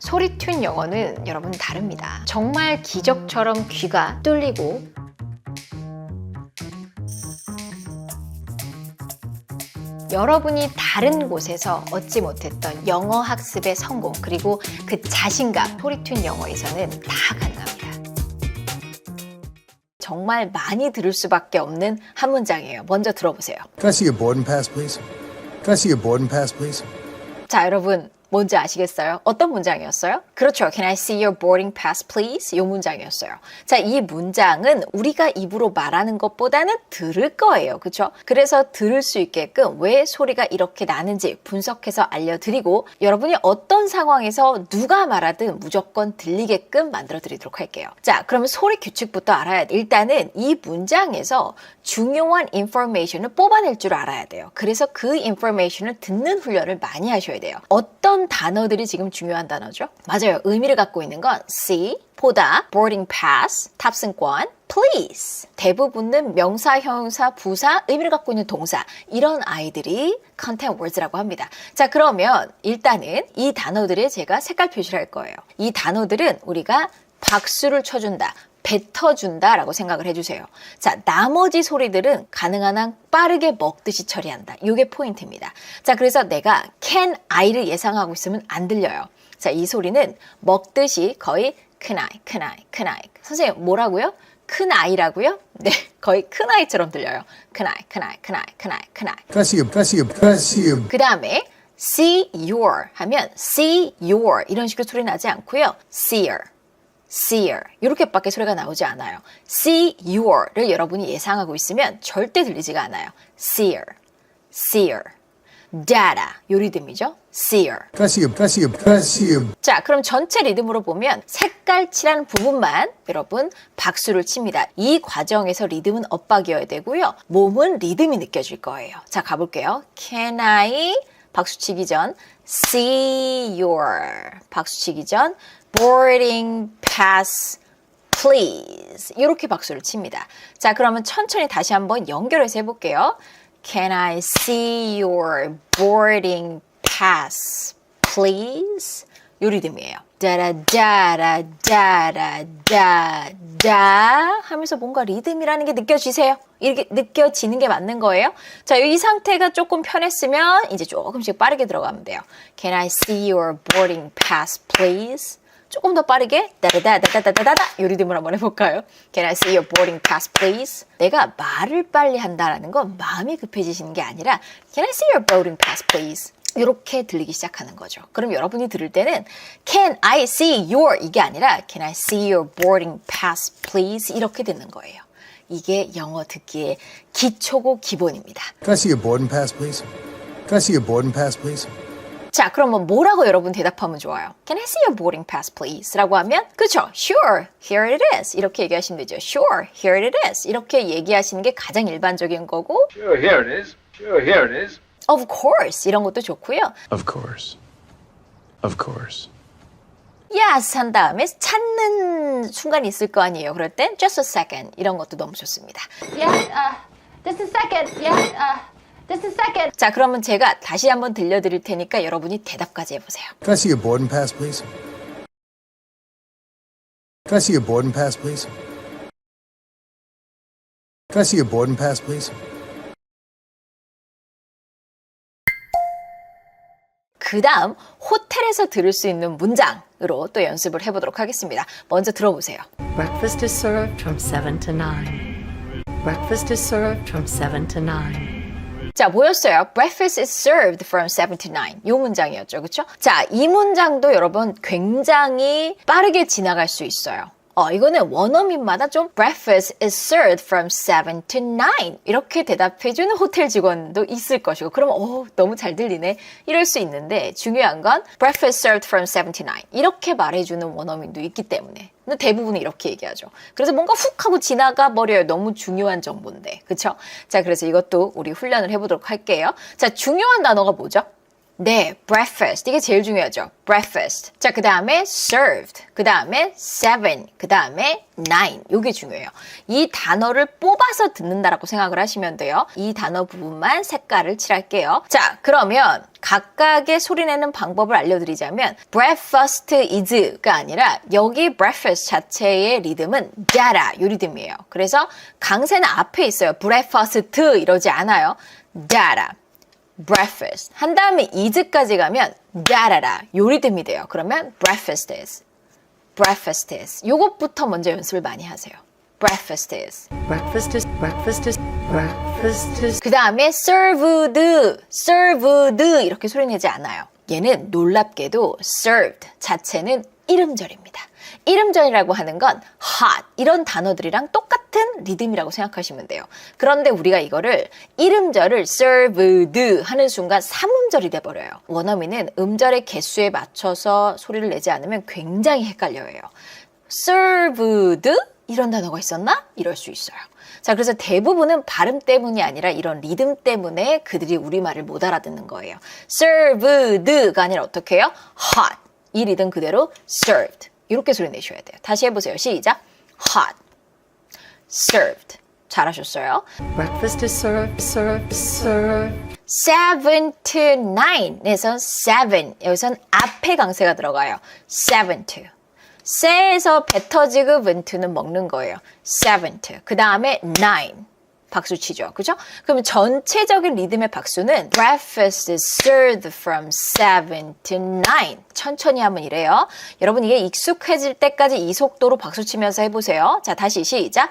소리튠 영어는 여러분 다릅니다. 정말 기적처럼 귀가 뚫리고 여러분이 다른 곳에서 얻지 못했던 영어 학습의 성공 그리고 그 자신감 소리튠 영어에서는 다 가능합니다. 정말 많이 들을 수밖에 없는 한 문장이에요. 먼저 들어보세요. Can I see your boarding pass, please? Can I see your boarding pass, please? 자, 여러분 뭔지 아시겠어요? 어떤 문장이었어요? 그렇죠. Can I see your boarding pass, please? 이 문장이었어요. 자, 이 문장은 우리가 입으로 말하는 것보다는 들을 거예요. 그렇죠? 그래서 들을 수 있게끔 왜 소리가 이렇게 나는지 분석해서 알려드리고 여러분이 어떤 상황에서 누가 말하든 무조건 들리게끔 만들어 드리도록 할게요. 자, 그러면 소리 규칙부터 알아야 돼. 일단은 이 문장에서 중요한 인포메이션을 뽑아낼 줄 알아야 돼요. 그래서 그 인포메이션을 듣는 훈련을 많이 하셔야 돼요. 어떤 단어들이 지금 중요한 단어죠? 맞아요. 의미를 갖고 있는 건 see, 보다, boarding pass, 탑승권, please. 대부분은 명사, 형용사, 부사, 의미를 갖고 있는 동사 이런 아이들이 content words라고 합니다. 자, 그러면 일단은 이 단어들에 제가 색깔 표시를 할 거예요. 이 단어들은 우리가 박수를 쳐준다. 뱉어준다 라고 생각을 해주세요. 자, 나머지 소리들은 가능한 한 빠르게 먹듯이 처리한다. 이게 포인트입니다. 자, 그래서 내가 can I를 예상하고 있으면 안 들려요. 자, 이 소리는 먹듯이 거의 큰 아이, 큰 아이, 큰 아이. 선생님, 뭐라고요? 큰 아이라고요? 네, 거의 큰 아이처럼 들려요. 큰 아이, 큰 아이, 큰 아이, 큰 아이, 큰 아이. Can I see your, can I see your, can I see your? 그 다음에 see your 하면 see your 이런 식으로 소리 나지 않고요. seer. seer 이렇게밖에 소리가 나오지 않아요. see your를 여러분이 예상하고 있으면 절대 들리지가 않아요. seer, seer, data 요 리듬이죠. seer. Can I see your, can I see your, can I see your? 자, 그럼 전체 리듬으로 보면 색깔 칠하는 부분만 여러분 박수를 칩니다. 이 과정에서 리듬은 엇박이어야 되고요. 몸은 리듬이 느껴질 거예요. 자, 가볼게요. Can I 박수치기 전 see your 박수치기 전 boarding pass please 이렇게 박수를 칩니다. 자, 그러면 천천히 다시 한번 연결해서 해볼게요. Can I see your boarding pass please? 요 리듬이에요. 짜라짜라짜라짜라 하면서 뭔가 리듬이라는 게 느껴지세요? 이렇게 느껴지는 게 맞는 거예요? 자, 이 상태가 조금 편했으면 이제 조금씩 빠르게 들어가면 돼요. Can I see your boarding pass, please? 조금 더 빠르게 다다다다다다다 이 리듬을 한번 해볼까요? Can I see your boarding pass, please? 내가 말을 빨리 한다라는 건 마음이 급해지시는 게 아니라 Can I see your boarding pass, please? 이렇게 들리기 시작하는 거죠. 그럼 여러분이 들을 때는 Can I see your 이게 아니라 Can I see your boarding pass, please? 이렇게 듣는 거예요. 이게 영어 듣기의 기초고 기본입니다. Can I see your boarding pass, please? Can I see your boarding pass, please? 자, 그럼 뭐라고 여러분 대답하면 좋아요? Can I see your boarding pass, please? 라고 하면 그쵸? Sure, here it is. 이렇게 얘기하시면 되죠. Sure, here it is. 이렇게 얘기하시는 게 가장 일반적인 거고 Sure, here it is. Sure, here it is. Of course, 이런 것도 좋고요. Of course. Of course. Yes 한 다음에 찾는 순간이 있을 거 아니에요. 그럴 땐 just a second 이런 것도 너무 좋습니다. Yes, just a second. Yes, just a second. 자, 그러면 제가 다시 한번 들려드릴 테니까 여러분이 대답까지 해보세요. Can I see your boarding pass, please? Can I see your boarding pass, please? Can I see your boarding pass, please? 그 다음 호텔에서 들을 수 있는 문장으로 또 연습을 해보도록 하겠습니다. 먼저 들어보세요. Breakfast is served from 7 to 9. Breakfast is served from 7 to 9. 자, 뭐였어요? Breakfast is served from 7 to 9. 이 문장이었죠. 그렇죠? 자, 이 문장도 여러분 굉장히 빠르게 지나갈 수 있어요. 이거는 원어민마다 좀 breakfast is served from 7 to 9 이렇게 대답해주는 호텔 직원도 있을 것이고 그러면 너무 잘 들리네 이럴 수 있는데 중요한 건 breakfast served from 7 to 9 이렇게 말해주는 원어민도 있기 때문에 근데 대부분은 이렇게 얘기하죠. 그래서 뭔가 훅 하고 지나가 버려요. 너무 중요한 정보인데 그쵸? 자, 그래서 이것도 우리 훈련을 해보도록 할게요. 자, 중요한 단어가 뭐죠? 네, breakfast. 이게 제일 중요하죠. breakfast. 자, 그 다음에 served. 그 다음에 7. 그 다음에 9. 이게 중요해요. 이 단어를 뽑아서 듣는다라고 생각을 하시면 돼요. 이 단어 부분만 색깔을 칠할게요. 자, 그러면 각각의 소리내는 방법을 알려드리자면 breakfast is가 아니라 여기 breakfast 자체의 리듬은 dara 이 리듬이에요. 그래서 강세는 앞에 있어요. breakfast 이러지 않아요. dara. breakfast 한 다음에 is까지 가면 다라라 요 리듬이 돼요. 그러면 breakfast is breakfast is 요것부터 먼저 연습을 많이 하세요. breakfast is Breakfast is breakfast is breakfast is 그 다음에 served 이렇게 소리내지 않아요. 얘는 놀랍게도 served 자체는 이름절입니다. 이름절이라고 하는 건 hot 이런 단어들이랑 똑같은 리듬이라고 생각하시면 돼요. 그런데 우리가 이거를 이름절을 served 하는 순간 3음절이 돼버려요. 원어민은 음절의 개수에 맞춰서 소리를 내지 않으면 굉장히 헷갈려요. served 이런 단어가 있었나? 이럴 수 있어요. 자, 그래서 대부분은 발음 때문이 아니라 이런 리듬 때문에 그들이 우리말을 못 알아듣는 거예요. served가 아니라 어떻게 해요? hot 이 리듬 그대로 served 이렇게 소리 내셔야 돼요. 다시 해보세요. 시작. hot, served. 잘하셨어요. breakfast is served 7 to 9에서 7 여기선 앞에 강세가 들어가요. 7 to 세에서 배 터지고 vento는 먹는 거예요. 7 to 그 다음에 9 박수 치죠. 그죠? 그럼 전체적인 리듬의 박수는 breakfast is served from 7 to 9. 천천히 하면 이래요. 여러분 이게 익숙해질 때까지 이 속도로 박수 치면서 해보세요. 자, 다시 시작.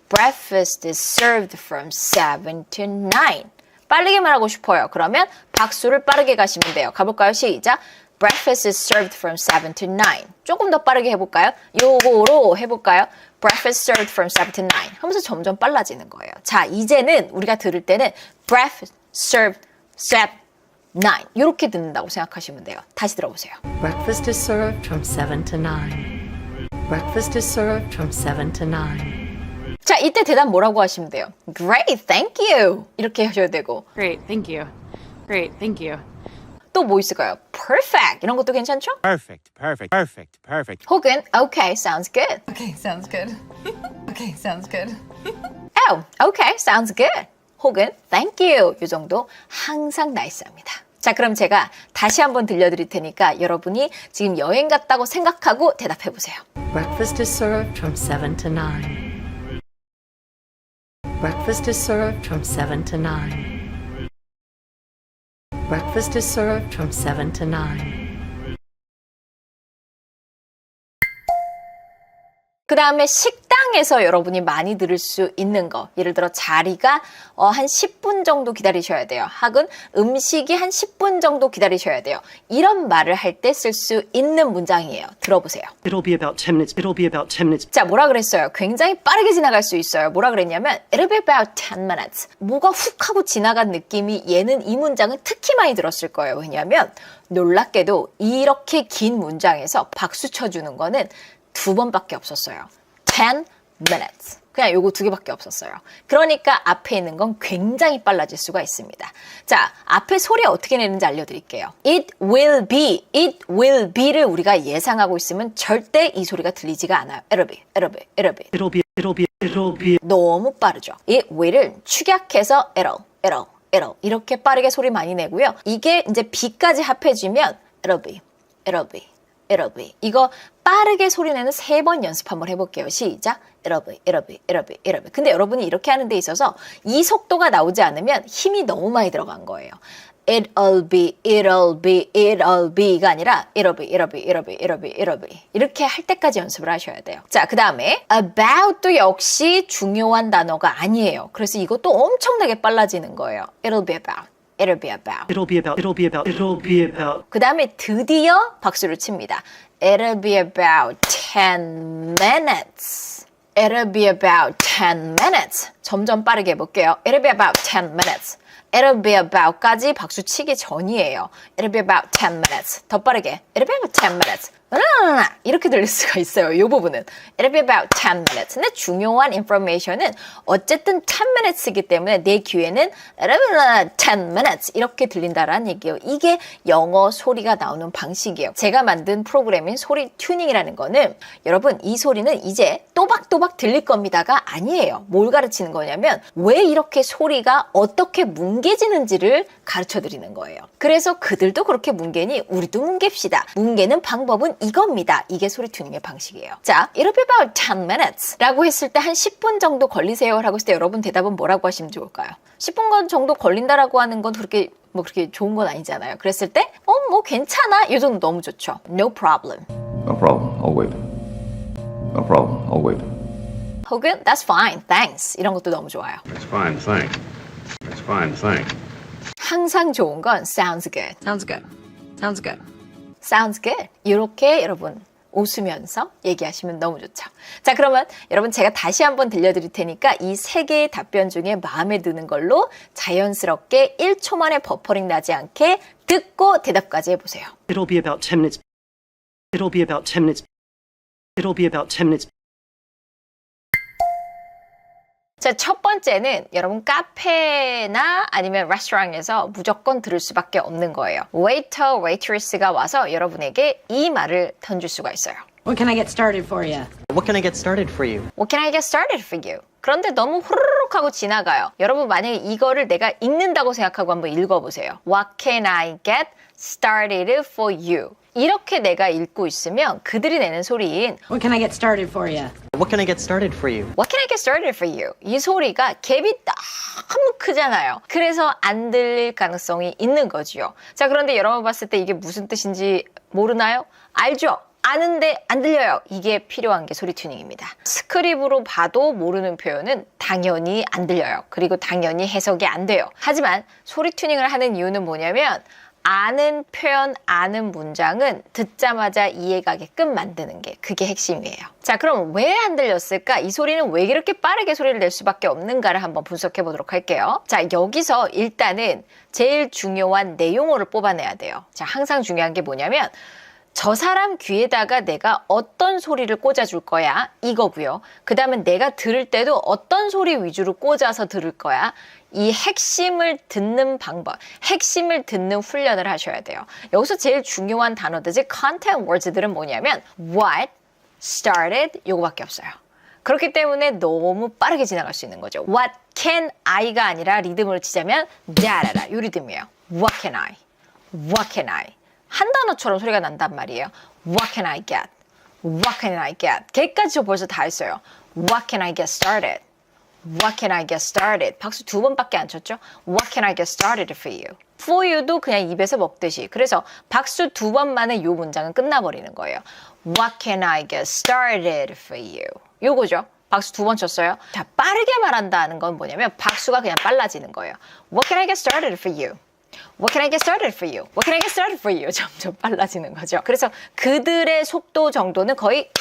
breakfast is served from 7 to 9. 빠르게 말하고 싶어요. 그러면 박수를 빠르게 가시면 돼요. 가볼까요? 시작. breakfast is served from 7 to 9. 조금 더 빠르게 해볼까요? 요거로 해볼까요? breakfast served from 7 to 9 하면서 점점 빨라지는 거예요. 자, 이제는 우리가 들을 때는 breakfast served 7, 9 이렇게 듣는다고 생각하시면 돼요. 다시 들어보세요. breakfast is served from 7 to 9. breakfast is served from 7 to 9. 자, 이때 대답 뭐라고 하시면 돼요? Great, thank you 이렇게 하셔야 되고 Great, thank you. Great, thank you. 또 뭐 있을까요? Perfect 이런 것도 괜찮죠? Perfect, perfect, perfect, perfect. 혹은 Okay, sounds good. Okay, sounds good. Okay, sounds good. Oh, okay, sounds good. 혹은 Thank you 이 정도 항상 나이스합니다. 자, 그럼 제가 다시 한번 들려드릴 테니까 여러분이 지금 여행 갔다고 생각하고 대답해 보세요. Breakfast is served from 7 to 9. Breakfast is served from 7 to 9. Breakfast is served from 7 to 9. 그 다음에 식당에서 여러분이 많이 들을 수 있는 거, 예를 들어 자리가 한 10분 정도 기다리셔야 돼요. 혹은 음식이 한 10분 정도 기다리셔야 돼요. 이런 말을 할 때 쓸 수 있는 문장이에요. 들어보세요. It'll be about 10 minutes. It'll be about 10 minutes. 자, 뭐라 그랬어요? 굉장히 빠르게 지나갈 수 있어요. 뭐라 그랬냐면 It'll be about 10 minutes. 뭐가 훅 하고 지나간 느낌이 얘는 이 문장은 특히 많이 들었을 거예요. 왜냐하면 놀랍게도 이렇게 긴 문장에서 박수 쳐주는 거는 2번밖에 없었어요. 10 minutes. 그냥 요거 2개밖에 없었어요. 그러니까 앞에 있는 건 굉장히 빨라질 수가 있습니다. 자, 앞에 소리 어떻게 내는지 알려드릴게요. It will be, it will be를 우리가 예상하고 있으면 절대 이 소리가 들리지가 않아요. It'll be, it'll be, it'll be. It'll be, it'll be, it'll be. 너무 빠르죠. It will을 축약해서 it'll 이렇게 빠르게 소리 많이 내고요. 이게 이제 be까지 합해지면 it'll be, it'll be. It'll be. 이거 빠르게 소리내는 3번 연습 한번 해볼게요. 시작. It'll be, it'll be, it'll be, it'll be. 근데 여러분이 이렇게 하는 데 있어서 이 속도가 나오지 않으면 힘이 너무 많이 들어간 거예요. It'll be, it'll be, it'll be가 아니라 it'll be, it'll be, it'll be, it'll be, it'll be. 이렇게 할 때까지 연습을 하셔야 돼요. 자, 그 다음에 about도 역시 중요한 단어가 아니에요. 그래서 이것도 엄청나게 빨라지는 거예요. It'll be about. It'll be about. It'll be about. It'll be about. It'll be about. 그 다음에 드디어 박수를 칩니다. It'll be about 10 minutes. It'll be about 10 minutes. 점점 빠르게 해볼게요. It'll be about 10 minutes. It'll be about까지 박수 치기 전이에요. It'll be about 10 minutes. 더 빠르게. It'll be about 10 minutes. 이렇게 들릴 수가 있어요. 이 부분은 It'll be about 10 minutes. 근데 중요한 information은 어쨌든 10 minutes이기 때문에 내 귀에는 It'll be about 10 minutes 이렇게 들린다라는 얘기예요. 이게 영어 소리가 나오는 방식이에요. 제가 만든 프로그램인 소리 튜닝이라는 거는 여러분 이 소리는 이제 또박또박 들릴 겁니다가 아니에요. 뭘 가르치는 거냐면 왜 이렇게 소리가 어떻게 뭉개지는지를 가르쳐 드리는 거예요. 그래서 그들도 그렇게 뭉개니 우리도 뭉갭시다. 뭉개는 방법은 이겁니다. 이게 소리 튜닝의 방식이에요. 자, it'll be about 10 minutes 라고 했을 때 한 10분 정도 걸리세요 라고 했을 때 여러분 대답은 뭐라고 하시면 좋을까요? 10분 정도 걸린다라고 하는 건 그렇게 좋은 건 아니잖아요. 그랬을 때 괜찮아. 이 정도 너무 좋죠. No problem. No problem. I'll wait. No problem. I'll wait. 혹은 that's fine. Thanks. 이런 것도 너무 좋아요. That's fine. Thanks. That's fine. Thanks. 항상 좋은 건 sounds good. Sounds good. Sounds good. Sounds good. 이렇게 여러분 웃으면서 얘기하시면 너무 좋죠. 자, 그러면 여러분 제가 다시 한번 들려드릴 테니까 이 3개의 답변 중에 마음에 드는 걸로 자연스럽게 1초 만에 버퍼링 나지 않게 듣고 대답까지 해보세요. It'll be about 10 minutes. It'll be about 10 minutes. It'll be about 10 minutes. 자, 첫 번째는 여러분 카페나 아니면 레스토랑에서 무조건 들을 수밖에 없는 거예요. 웨이터, 웨이트리스가 와서 여러분에게 이 말을 던질 수가 있어요. What can I get started for you? What can I get started for you? What can I get started for you? 그런데 너무 후루룩 하고 지나가요. 여러분 만약에 이거를 내가 읽는다고 생각하고 한번 읽어보세요. What can I get started for you? 이렇게 내가 읽고 있으면 그들이 내는 소리인 What can I get started for you? What can I get started for you? What can I get started for you? 이 소리가 갭이 너무 크잖아요. 그래서 안 들릴 가능성이 있는 거지요. 자, 그런데 여러분 봤을 때 이게 무슨 뜻인지 모르나요? 알죠? 아는데 안 들려요. 이게 필요한 게 소리 튜닝입니다. 스크립으로 봐도 모르는 표현은 당연히 안 들려요. 그리고 당연히 해석이 안 돼요. 하지만 소리 튜닝을 하는 이유는 뭐냐면 아는 표현, 아는 문장은 듣자마자 이해가게끔 만드는 게 그게 핵심이에요. 자, 그럼 왜 안 들렸을까? 이 소리는 왜 이렇게 빠르게 소리를 낼 수밖에 없는가를 한번 분석해 보도록 할게요. 자, 여기서 일단은 제일 중요한 내용어를 뽑아내야 돼요. 자, 항상 중요한 게 뭐냐면 저 사람 귀에다가 내가 어떤 소리를 꽂아줄 거야 이거고요. 그 다음에 내가 들을 때도 어떤 소리 위주로 꽂아서 들을 거야. 이 핵심을 듣는 방법, 핵심을 듣는 훈련을 하셔야 돼요. 여기서 제일 중요한 단어들, content words들은 뭐냐면 what, started, 요거밖에 없어요. 그렇기 때문에 너무 빠르게 지나갈 수 있는 거죠. What can I가 아니라 리듬을 치자면 다라라 요 리듬이에요. What can I? What can I? 한 단어처럼 소리가 난단 말이에요. What can I get? What can I get? 걔까지 저 벌써 다 했어요. What can I get started? What can I get started? 박수 2번밖에 안 쳤죠? What can I get started for you? For you도 그냥 입에서 먹듯이. 그래서 박수 2번 만에 이 문장은 끝나버리는 거예요. What can I get started for you? 요거죠. 박수 2번 쳤어요. 자, 빠르게 말한다는 건 뭐냐면 박수가 그냥 빨라지는 거예요. What can I get started for you? What can I get started for you? What can I get started for you? 점점 빨라지는 거죠. 그래서 그들의 속도 정도는 거의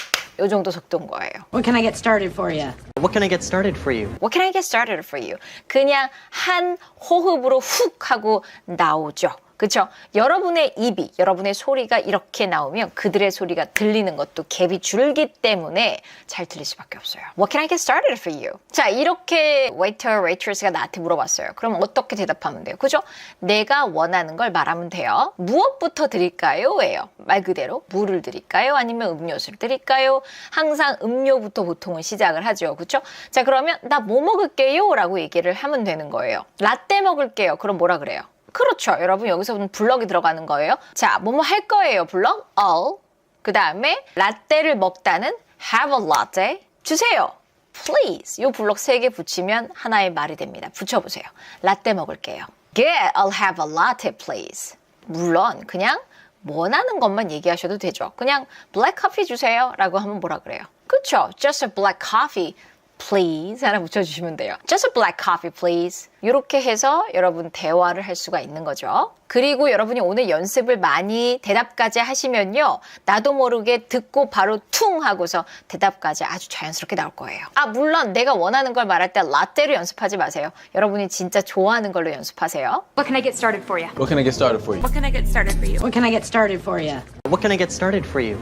이 정도 속도인 거예요. What can I get started for you? What can I get started for you? What can I get started for you? 그냥 한 호흡으로 훅 하고 나오죠. 그렇죠? 여러분의 입이, 여러분의 소리가 이렇게 나오면 그들의 소리가 들리는 것도 갭이 줄기 때문에 잘 들릴 수밖에 없어요. What can I get started for you? 자, 이렇게 waiter, waitress가 나한테 물어봤어요. 그럼 어떻게 대답하면 돼요? 그죠? 내가 원하는 걸 말하면 돼요. 무엇부터 드릴까요? 예요. 말 그대로 물을 드릴까요? 아니면 음료수를 드릴까요? 항상 음료부터 보통은 시작을 하죠. 그렇죠? 자, 그러면 나 뭐 먹을게요? 라고 얘기를 하면 되는 거예요. 라떼 먹을게요. 그럼 뭐라 그래요? 그렇죠. 여러분 여기서는 블럭이 들어가는 거예요. 자, 뭐뭐 할 거예요. 블럭 all. 그 다음에 라떼를 먹다는 have a latte. 주세요. please. 요 블럭 3개 붙이면 하나의 말이 됩니다. 붙여보세요. 라떼 먹을게요. Good. I'll have a latte, please. 물론 그냥 원하는 것만 얘기하셔도 되죠. 그냥 black coffee 주세요. 라고 하면 뭐라 그래요? 그렇죠. Just a black coffee. please 하나 붙여주시면 돼요. Just a black coffee, please. 이렇게 해서 여러분 대화를 할 수가 있는 거죠. 그리고 여러분이 오늘 연습을 많이 대답까지 하시면요. 나도 모르게 듣고 바로 퉁 하고서 대답까지 아주 자연스럽게 나올 거예요. 아, 물론 내가 원하는 걸 말할 때 라떼로 연습하지 마세요. 여러분이 진짜 좋아하는 걸로 연습하세요. What can I get started for you? What can I get started for you? What can I get started for you? What can I get started for you? What can I get started for you?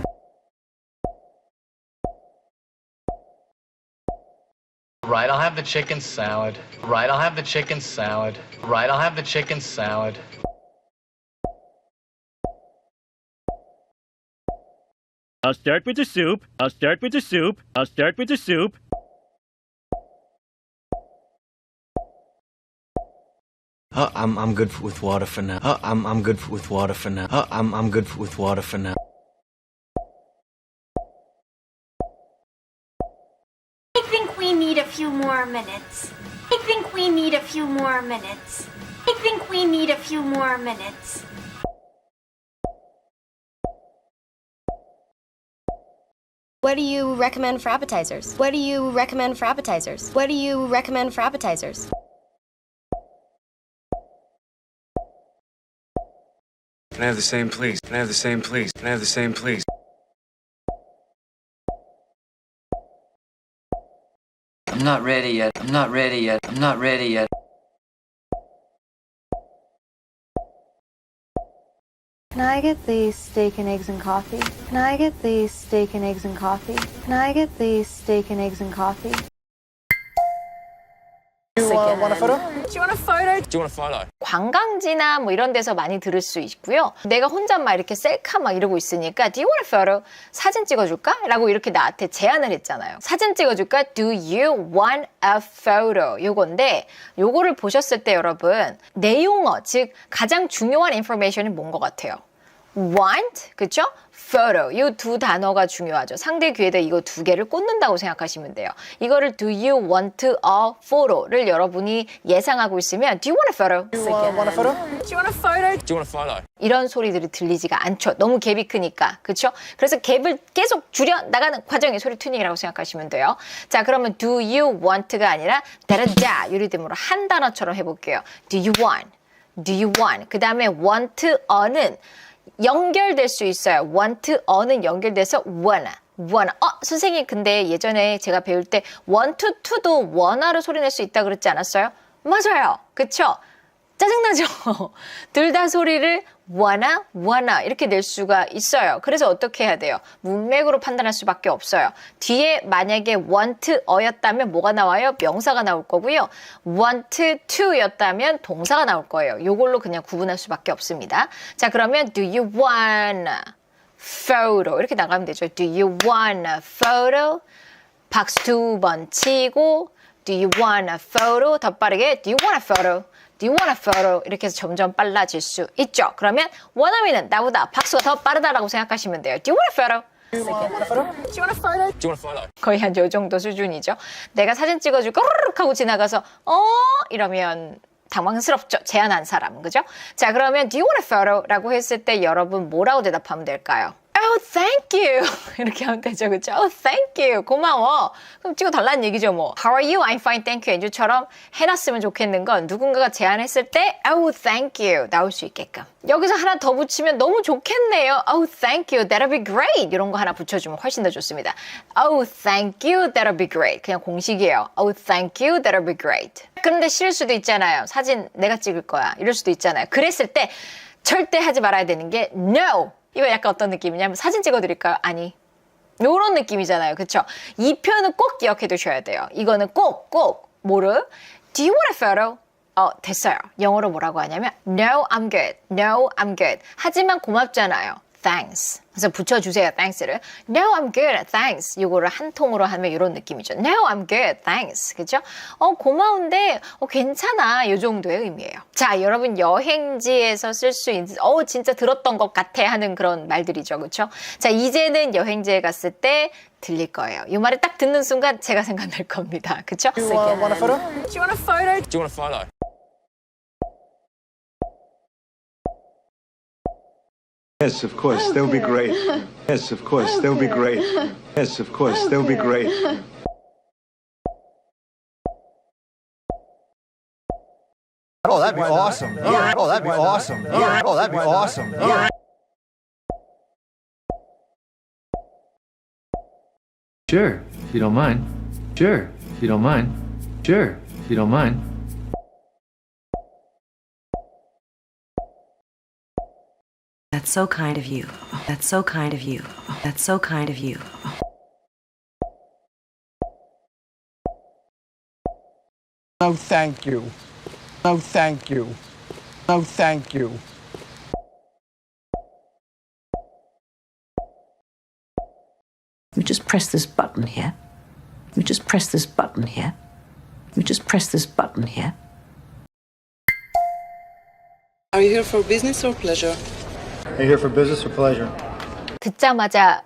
Right, I'll have the chicken salad. Right, I'll have the chicken salad. Right, I'll have the chicken salad. I'll start with the soup. I'll start with the soup. I'll start with the soup. I'm good with water for now. I'm good with water for now. I'm good with water for now. I think we need a few more minutes. I think we need a few more minutes. I think we need a few more minutes. What do you recommend for appetizers? What do you recommend for appetizers? What do you recommend for appetizers? Can I have the same, please? Can I have the same, please? Can I have the same, please? I'm not ready yet. I'm not ready yet. I'm not ready yet. Can I get the steak and eggs and coffee? Can I get the steak and eggs and coffee? Can I get the steak and eggs and coffee? You want a photo? Do you want a photo? Do you want a photo? 관광지나 뭐 이런 데서 많이 들을 수 있고요. 내가 혼자 막 이렇게 셀카 막 이러고 있으니까 Do you want a photo? 사진 찍어줄까? 라고 이렇게 나한테 제안을 했잖아요. 사진 찍어줄까? Do you want a photo? 요건데 요거를 보셨을 때 여러분 내용어, 즉 가장 중요한 인포메이션이 뭔 것 같아요? want, 그쵸? photo, 이 두 단어가 중요하죠. 상대 귀에다 이거 두 개를 꽂는다고 생각하시면 돼요. 이거를 do you want a photo를 여러분이 예상하고 있으면 do you want a photo? You want a photo? Do you want a photo? Do you want a photo? 이런 소리들이 들리지가 않죠. 너무 갭이 크니까. 그쵸? 그래서 갭을 계속 줄여 나가는 과정이 소리 튜닝이라고 생각하시면 돼요. 자, 그러면 do you want가 아니라 다르다 이 리듬으로 한 단어처럼 해볼게요. Do you want? Do you want? 그 다음에 want a는 연결될 수 있어요. want a는 연결돼서 wanna. 선생님 근데 예전에 제가 배울 때 want to도 wanna로 소리 낼 수 있다 그랬지 않았어요? 맞아요. 그쵸? 짜증나죠? 둘 다 소리를 wanna 이렇게 낼 수가 있어요. 그래서 어떻게 해야 돼요? 문맥으로 판단할 수밖에 없어요. 뒤에 만약에 want a였다면 뭐가 나와요? 명사가 나올 거고요. want to였다면 동사가 나올 거예요. 이걸로 그냥 구분할 수밖에 없습니다. 자, 그러면 do you want a photo? 이렇게 나가면 되죠. Do you want a photo? 박수 2번 치고 Do you want a photo? 더 빠르게 Do you want a photo? Do you want a photo? 이렇게 해서 점점 빨라질 수 있죠. 그러면 원어민은 나보다 박수가 더 빠르다라고 생각하시면 돼요. Do you want a photo? Do you want a photo? Do you want a photo? 거의 한 요 정도 수준이죠. 내가 사진 찍어주고 꼬르륵 하고 지나가서 이러면 당황스럽죠. 제안한 사람은. 그죠? 자, 그러면 do you want a photo? 라고 했을 때 여러분 뭐라고 대답하면 될까요? Oh, thank you. 이렇게 하면 되죠. 그렇죠? Oh, thank you. 고마워. 그럼 찍어달라는 얘기죠. 뭐 How are you? I'm fine, thank you. 엔주처럼 해놨으면 좋겠는 건 누군가가 제안했을 때 Oh, thank you. 나올 수 있게끔. 여기서 하나 더 붙이면 너무 좋겠네요. Oh, thank you. That'll be great. 이런 거 하나 붙여주면 훨씬 더 좋습니다. Oh, thank you. That'll be great. 그냥 공식이에요. Oh, thank you. That'll be great. 그런데 싫을 수도 있잖아요. 사진 내가 찍을 거야. 이럴 수도 있잖아요. 그랬을 때 절대 하지 말아야 되는 게 No. 이거 약간 어떤 느낌이냐면 사진 찍어드릴까요? 아니. 요런 느낌이잖아요. 그쵸? 이 표현은 꼭 기억해 두셔야 돼요. 이거는 꼭 뭐를? Do you want a photo? 됐어요. 영어로 뭐라고 하냐면 No, I'm good. No, I'm good. 하지만 고맙잖아요. Thanks. 그래서 붙여주세요. Thanks를. No, I'm good. Thanks. 이거를 한 통으로 하면 이런 느낌이죠. No, I'm good. Thanks. 그죠? 고마운데 괜찮아. 이 정도의 의미예요. 자, 여러분 여행지에서 쓸 수 있는 진짜 들었던 것 같아 하는 그런 말들이죠. 그렇죠? 자, 이제는 여행지에 갔을 때 들릴 거예요. 이 말을 딱 듣는 순간 제가 생각날 겁니다. 그렇죠? Do you want a photo? Do you want a photo? Do you want a photo? Yes, of course, they'll be great. Yes, of course, they'll be great. Yes, of course, they'll be great. Oh, that'd be awesome. Oh, that'd be awesome. Oh, that'd be awesome. Sure, if you don't mind. Sure, if you don't mind. Sure, if you don't mind. That's so kind of you. That's so kind of you. That's so kind of you. No, thank you. No, thank you. No, thank you. You just press this button here. You just press this button here. You just press this button here. Are you here for business or pleasure? Are you here for business or pleasure? 듣자마자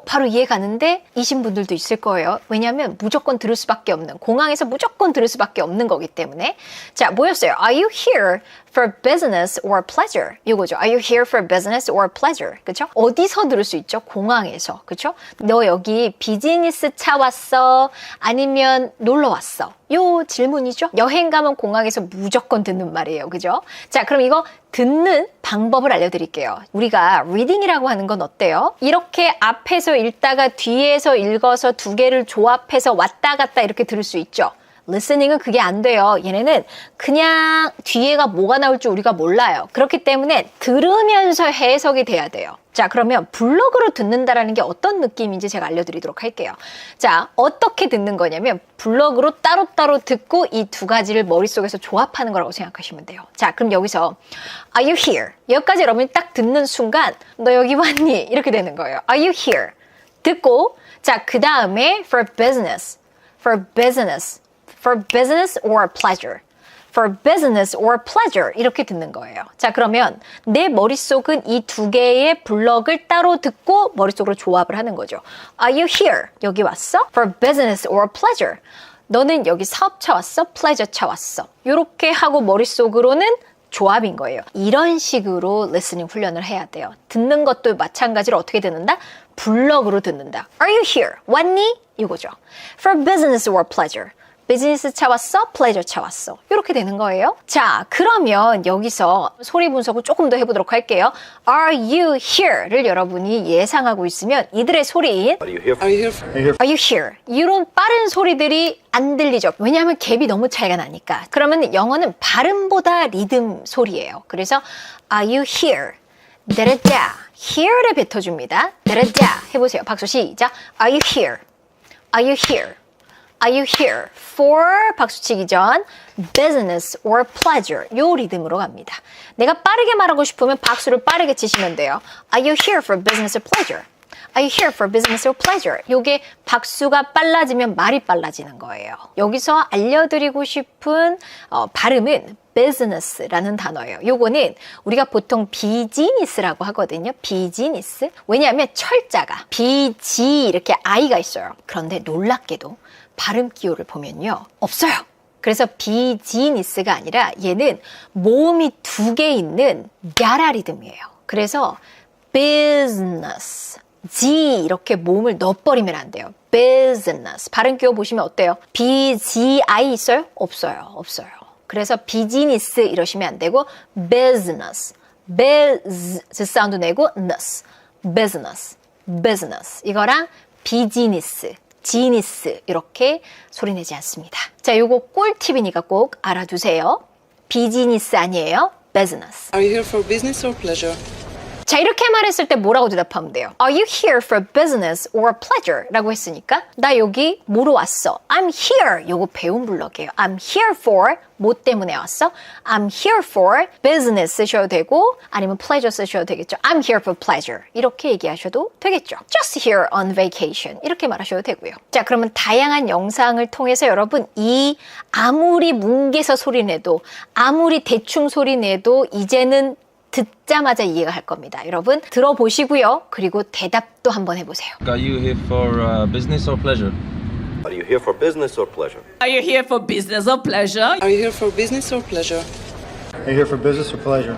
바로 이해 가는데 이신 분들도 있을 거예요. 왜냐하면 무조건 들을 수밖에 없는, 공항에서 무조건 들을 수밖에 없는 거기 때문에. 자, 뭐였어요? Are you here for business or pleasure? 이거죠. Are you here for business or pleasure? 그쵸? 어디서 들을 수 있죠? 공항에서. 그쵸? 너 여기 비즈니스 차 왔어? 아니면 놀러 왔어? 요 질문이죠. 여행 가면 공항에서 무조건 듣는 말이에요. 그죠? 자, 그럼 이거 듣는 방법을 알려드릴게요. 우리가 리딩이라고 하는 건 어때요? 이렇게 앞에서 읽다가 뒤에서 읽어서 두 개를 조합해서 왔다 갔다 이렇게 들을 수 있죠. 리스닝은 그게 안 돼요. 얘네는 그냥 뒤에가 뭐가 나올 줄 우리가 몰라요. 그렇기 때문에 들으면서 해석이 돼야 돼요. 자, 그러면 블로그로 듣는다라는 게 어떤 느낌인지 제가 알려드리도록 할게요. 자, 어떻게 듣는 거냐면 블로그로 따로따로 듣고 이 두 가지를 머릿속에서 조합하는 거라고 생각하시면 돼요. 자, 그럼 여기서 Are you here? 여기까지 여러분이 딱 듣는 순간 너 여기 왔니? 이렇게 되는 거예요. Are you here? 듣고 자, 그 다음에 for business or pleasure. For business or pleasure. 이렇게 듣는 거예요. 자, 그러면 내 머릿속은 이 두 개의 블럭을 따로 듣고 머릿속으로 조합을 하는 거죠. Are you here? 여기 왔어? For business or pleasure. 너는 여기 사업차 왔어? pleasure차 왔어? 이렇게 하고 머릿속으로는 조합인 거예요. 이런 식으로 리스닝 훈련을 해야 돼요. 듣는 것도 마찬가지로 어떻게 듣는다? 블럭으로 듣는다. Are you here? 왔니? 이거죠. For business or pleasure. 비즈니스 차 왔어? 플레이저 차 왔어? 이렇게 되는 거예요. 자, 그러면 여기서 소리 분석을 조금 더 해보도록 할게요. Are you here를 여러분이 예상하고 있으면 이들의 소리인 Are you here? Are you here? 이런 빠른 소리들이 안 들리죠. 왜냐하면 갭이 너무 차이가 나니까. 그러면 영어는 발음보다 리듬 소리예요. 그래서 Are you here? 데레자 here를 뱉어줍니다. 데레자 해보세요. 박수 시작. Are you here? Are you here? Are you here for 박수치기 전 business or pleasure 요 리듬으로 갑니다. 내가 빠르게 말하고 싶으면 박수를 빠르게 치시면 돼요. Are you here for business or pleasure? Are you here for business or pleasure? 요게 박수가 빨라지면 말이 빨라지는 거예요. 여기서 알려드리고 싶은 발음은 business라는 단어예요. 요거는 우리가 보통 비즈니스라고 하거든요. 비즈니스. 왜냐하면 철자가 BG 이렇게 I가 있어요. 그런데 놀랍게도 발음 기호를 보면요. 없어요. 그래서 비즈니스가 아니라 얘는 모음이 2개 있는 야라 리듬이에요. 그래서 business, G 이렇게 모음을 넣어버리면 안 돼요. business. 발음 기호 보시면 어때요? BGI 있어요? 없어요. 없어요. 그래서 비즈니스 이러시면 안 되고 business, biz 사운드 내고 ness, business, business. 이거랑 비즈니스, 지니스 이렇게 소리 내지 않습니다. 자, 요거 꿀팁이니까 꼭 알아두세요. 비즈니스 아니에요. business. Are you here for business or pleasure? 자, 이렇게 말했을 때 뭐라고 대답하면 돼요? Are you here for business or pleasure? 라고 했으니까 나 여기 뭐로 왔어? I'm here. 요거 배운 블럭이에요. I'm here for 뭐 때문에 왔어? I'm here for business 쓰셔도 되고 아니면 pleasure 쓰셔도 되겠죠. I'm here for pleasure. 이렇게 얘기하셔도 되겠죠. Just here on vacation. 이렇게 말하셔도 되고요. 자, 그러면 다양한 영상을 통해서 여러분 이 아무리 뭉개서 소리 내도 아무리 대충 소리 내도 이제는 듣자마자 이해가 할 겁니다. 여러분 들어보시고요. 그리고 대답도 한번 해보세요. Are you here for business or pleasure? Are you here for business or pleasure? Are you here for business or pleasure? Are you here for business or pleasure? Are you here for business or pleasure?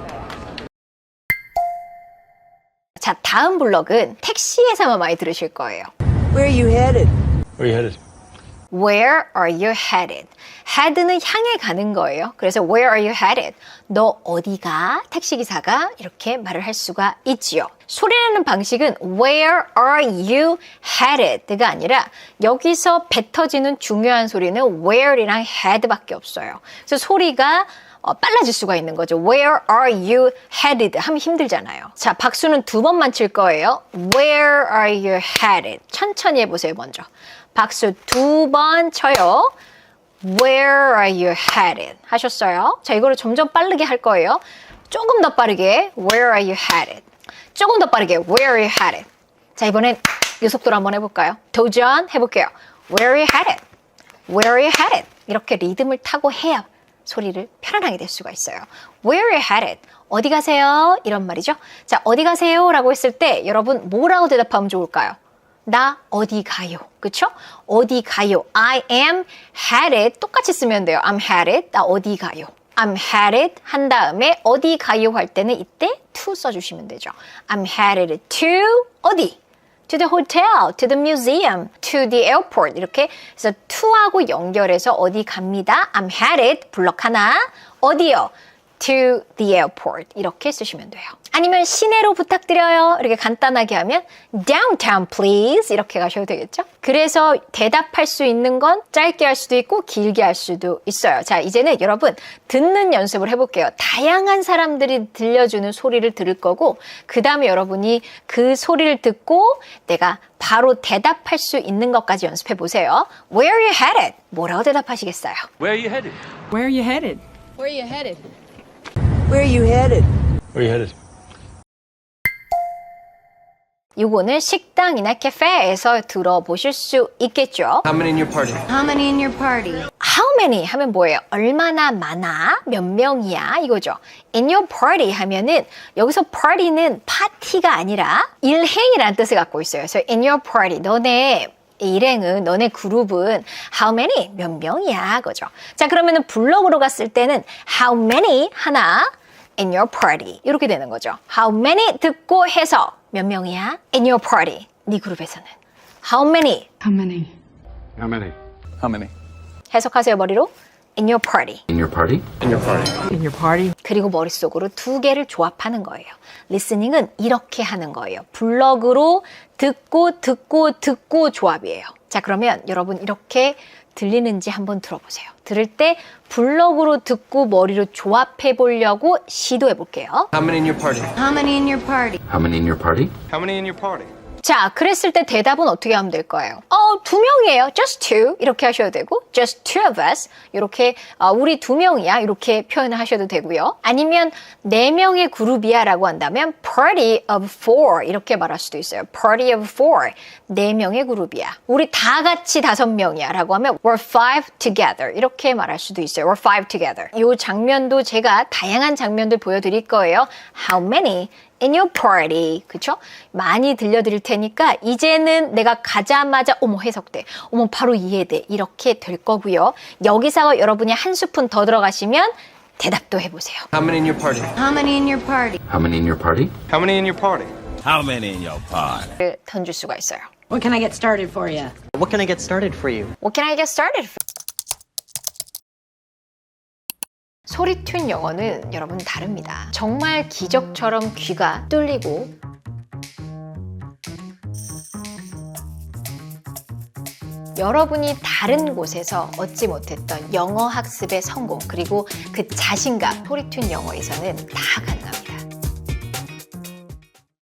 자, 다음 블럭은 택시에서만 많이 들으실 거예요. Where are you headed? Where are you headed? Where are you headed? head는 향해 가는 거예요. 그래서 where are you headed? 너 어디가? 택시기사가 이렇게 말을 할 수가 있지요. 소리 내는 방식은 where are you headed가 아니라 여기서 뱉어지는 중요한 소리는 where이랑 head밖에 없어요. 그래서 소리가 빨라질 수가 있는 거죠. Where are you headed? 하면 힘들잖아요. 자, 박수는 2번만 칠 거예요. Where are you headed? 천천히 해보세요, 먼저. 박수 2번 쳐요. Where are you headed? 하셨어요? 자, 이거를 점점 빠르게 할 거예요. 조금 더 빠르게 Where are you headed? 조금 더 빠르게 Where are you headed? 자, 이번엔 이 속도로 한번 해볼까요? 도전 해볼게요. Where are you headed? Where are you headed? 이렇게 리듬을 타고 해야 소리를 편안하게 낼 수가 있어요. Where are you headed? 어디 가세요? 이런 말이죠. 자, 어디 가세요? 라고 했을 때 여러분 뭐라고 대답하면 좋을까요? 나 어디 가요. 그쵸? 어디 가요. I am headed. 똑같이 쓰면 돼요. I'm headed. 나 어디 가요. I'm headed 한 다음에 어디 가요 할 때는 이때 to 써주시면 되죠. I'm headed to 어디? To the hotel, to the museum, to the airport. 이렇게 해서 to하고 연결해서 어디 갑니다. I'm headed. 블럭 하나. 어디요? To the airport. 이렇게 쓰시면 돼요. 아니면 시내로 부탁드려요. 이렇게 간단하게 하면 downtown please. 이렇게 가셔도 되겠죠? 그래서 대답할 수 있는 건 짧게 할 수도 있고 길게 할 수도 있어요. 자, 이제는 여러분 듣는 연습을 해볼게요. 다양한 사람들이 들려주는 소리를 들을 거고 그 다음에 여러분이 그 소리를 듣고 내가 바로 대답할 수 있는 것까지 연습해 보세요. Where are you headed? 뭐라고 대답하시겠어요? Where are you headed? Where are you headed? Where are you headed? Where are you headed? Where are you headed? 이거는 식당이나 카페에서 들어보실 수 있겠죠. How many in your party? How many in your party? How many 하면 뭐예요? 얼마나 많아? 몇 명이야? 이거죠. In your party 하면은 여기서 party는 파티가 아니라 일행이라는 뜻을 갖고 있어요. 그래서 in your party 너네 일행은 너네 그룹은 how many 몇 명이야? 그죠? 자, 그러면은 블럭으로 갔을 때는 how many 하나 in your party 이렇게 되는 거죠. How many 듣고 해서 몇 명이야? In your party 네 그룹에서는 How many? How many? How many? How many? 해석하세요 머리로 In your party In your party? In your party. In your party? 그리고 머릿속으로 2개를 조합하는 거예요. 리스닝은 이렇게 하는 거예요. 블럭으로 듣고 조합이에요. 자, 그러면 여러분 이렇게 들리는지 한번 들어보세요. 들을 때 블럭으로 듣고 머리로 조합해 보려고 시도해 볼게요. How many in your party? How many in your party? How many in your party? How many in your party? 자, 그랬을 때 대답은 어떻게 하면 될까요? 두 명이에요. just two 이렇게 하셔도 되고 just two of us 이렇게 우리 두 명이야 이렇게 표현을 하셔도 되고요. 아니면 네 명의 그룹이야 라고 한다면 party of four 이렇게 말할 수도 있어요. party of four 네 명의 그룹이야. 우리 다 같이 다섯 명이야 라고 하면 we're five together 이렇게 말할 수도 있어요. we're five together. 이 장면도 제가 다양한 장면들 보여드릴 거예요. How many in your party? 그쵸? 많이 들려드릴 테니까 이제는 내가 가자마자 어머 해석돼. 어머 바로 이해돼. 이렇게 될 거고요. 여기서 여러분이 한 스푼 더 들어가시면 대답도 해보세요. How many in your party? How many in your party? How many in your party? How many in your party? How many in your party? 를 던질 수가 있어요. What can I get started for you? What can I get started for you? What can I get started? 소리 튠 영어는 여러분 다릅니다. 정말 기적처럼 귀가 뚫리고 여러분이 다른 곳에서 얻지 못했던 영어 학습의 성공 그리고 그 자신감 소리 튠 영어에서는 다 갖는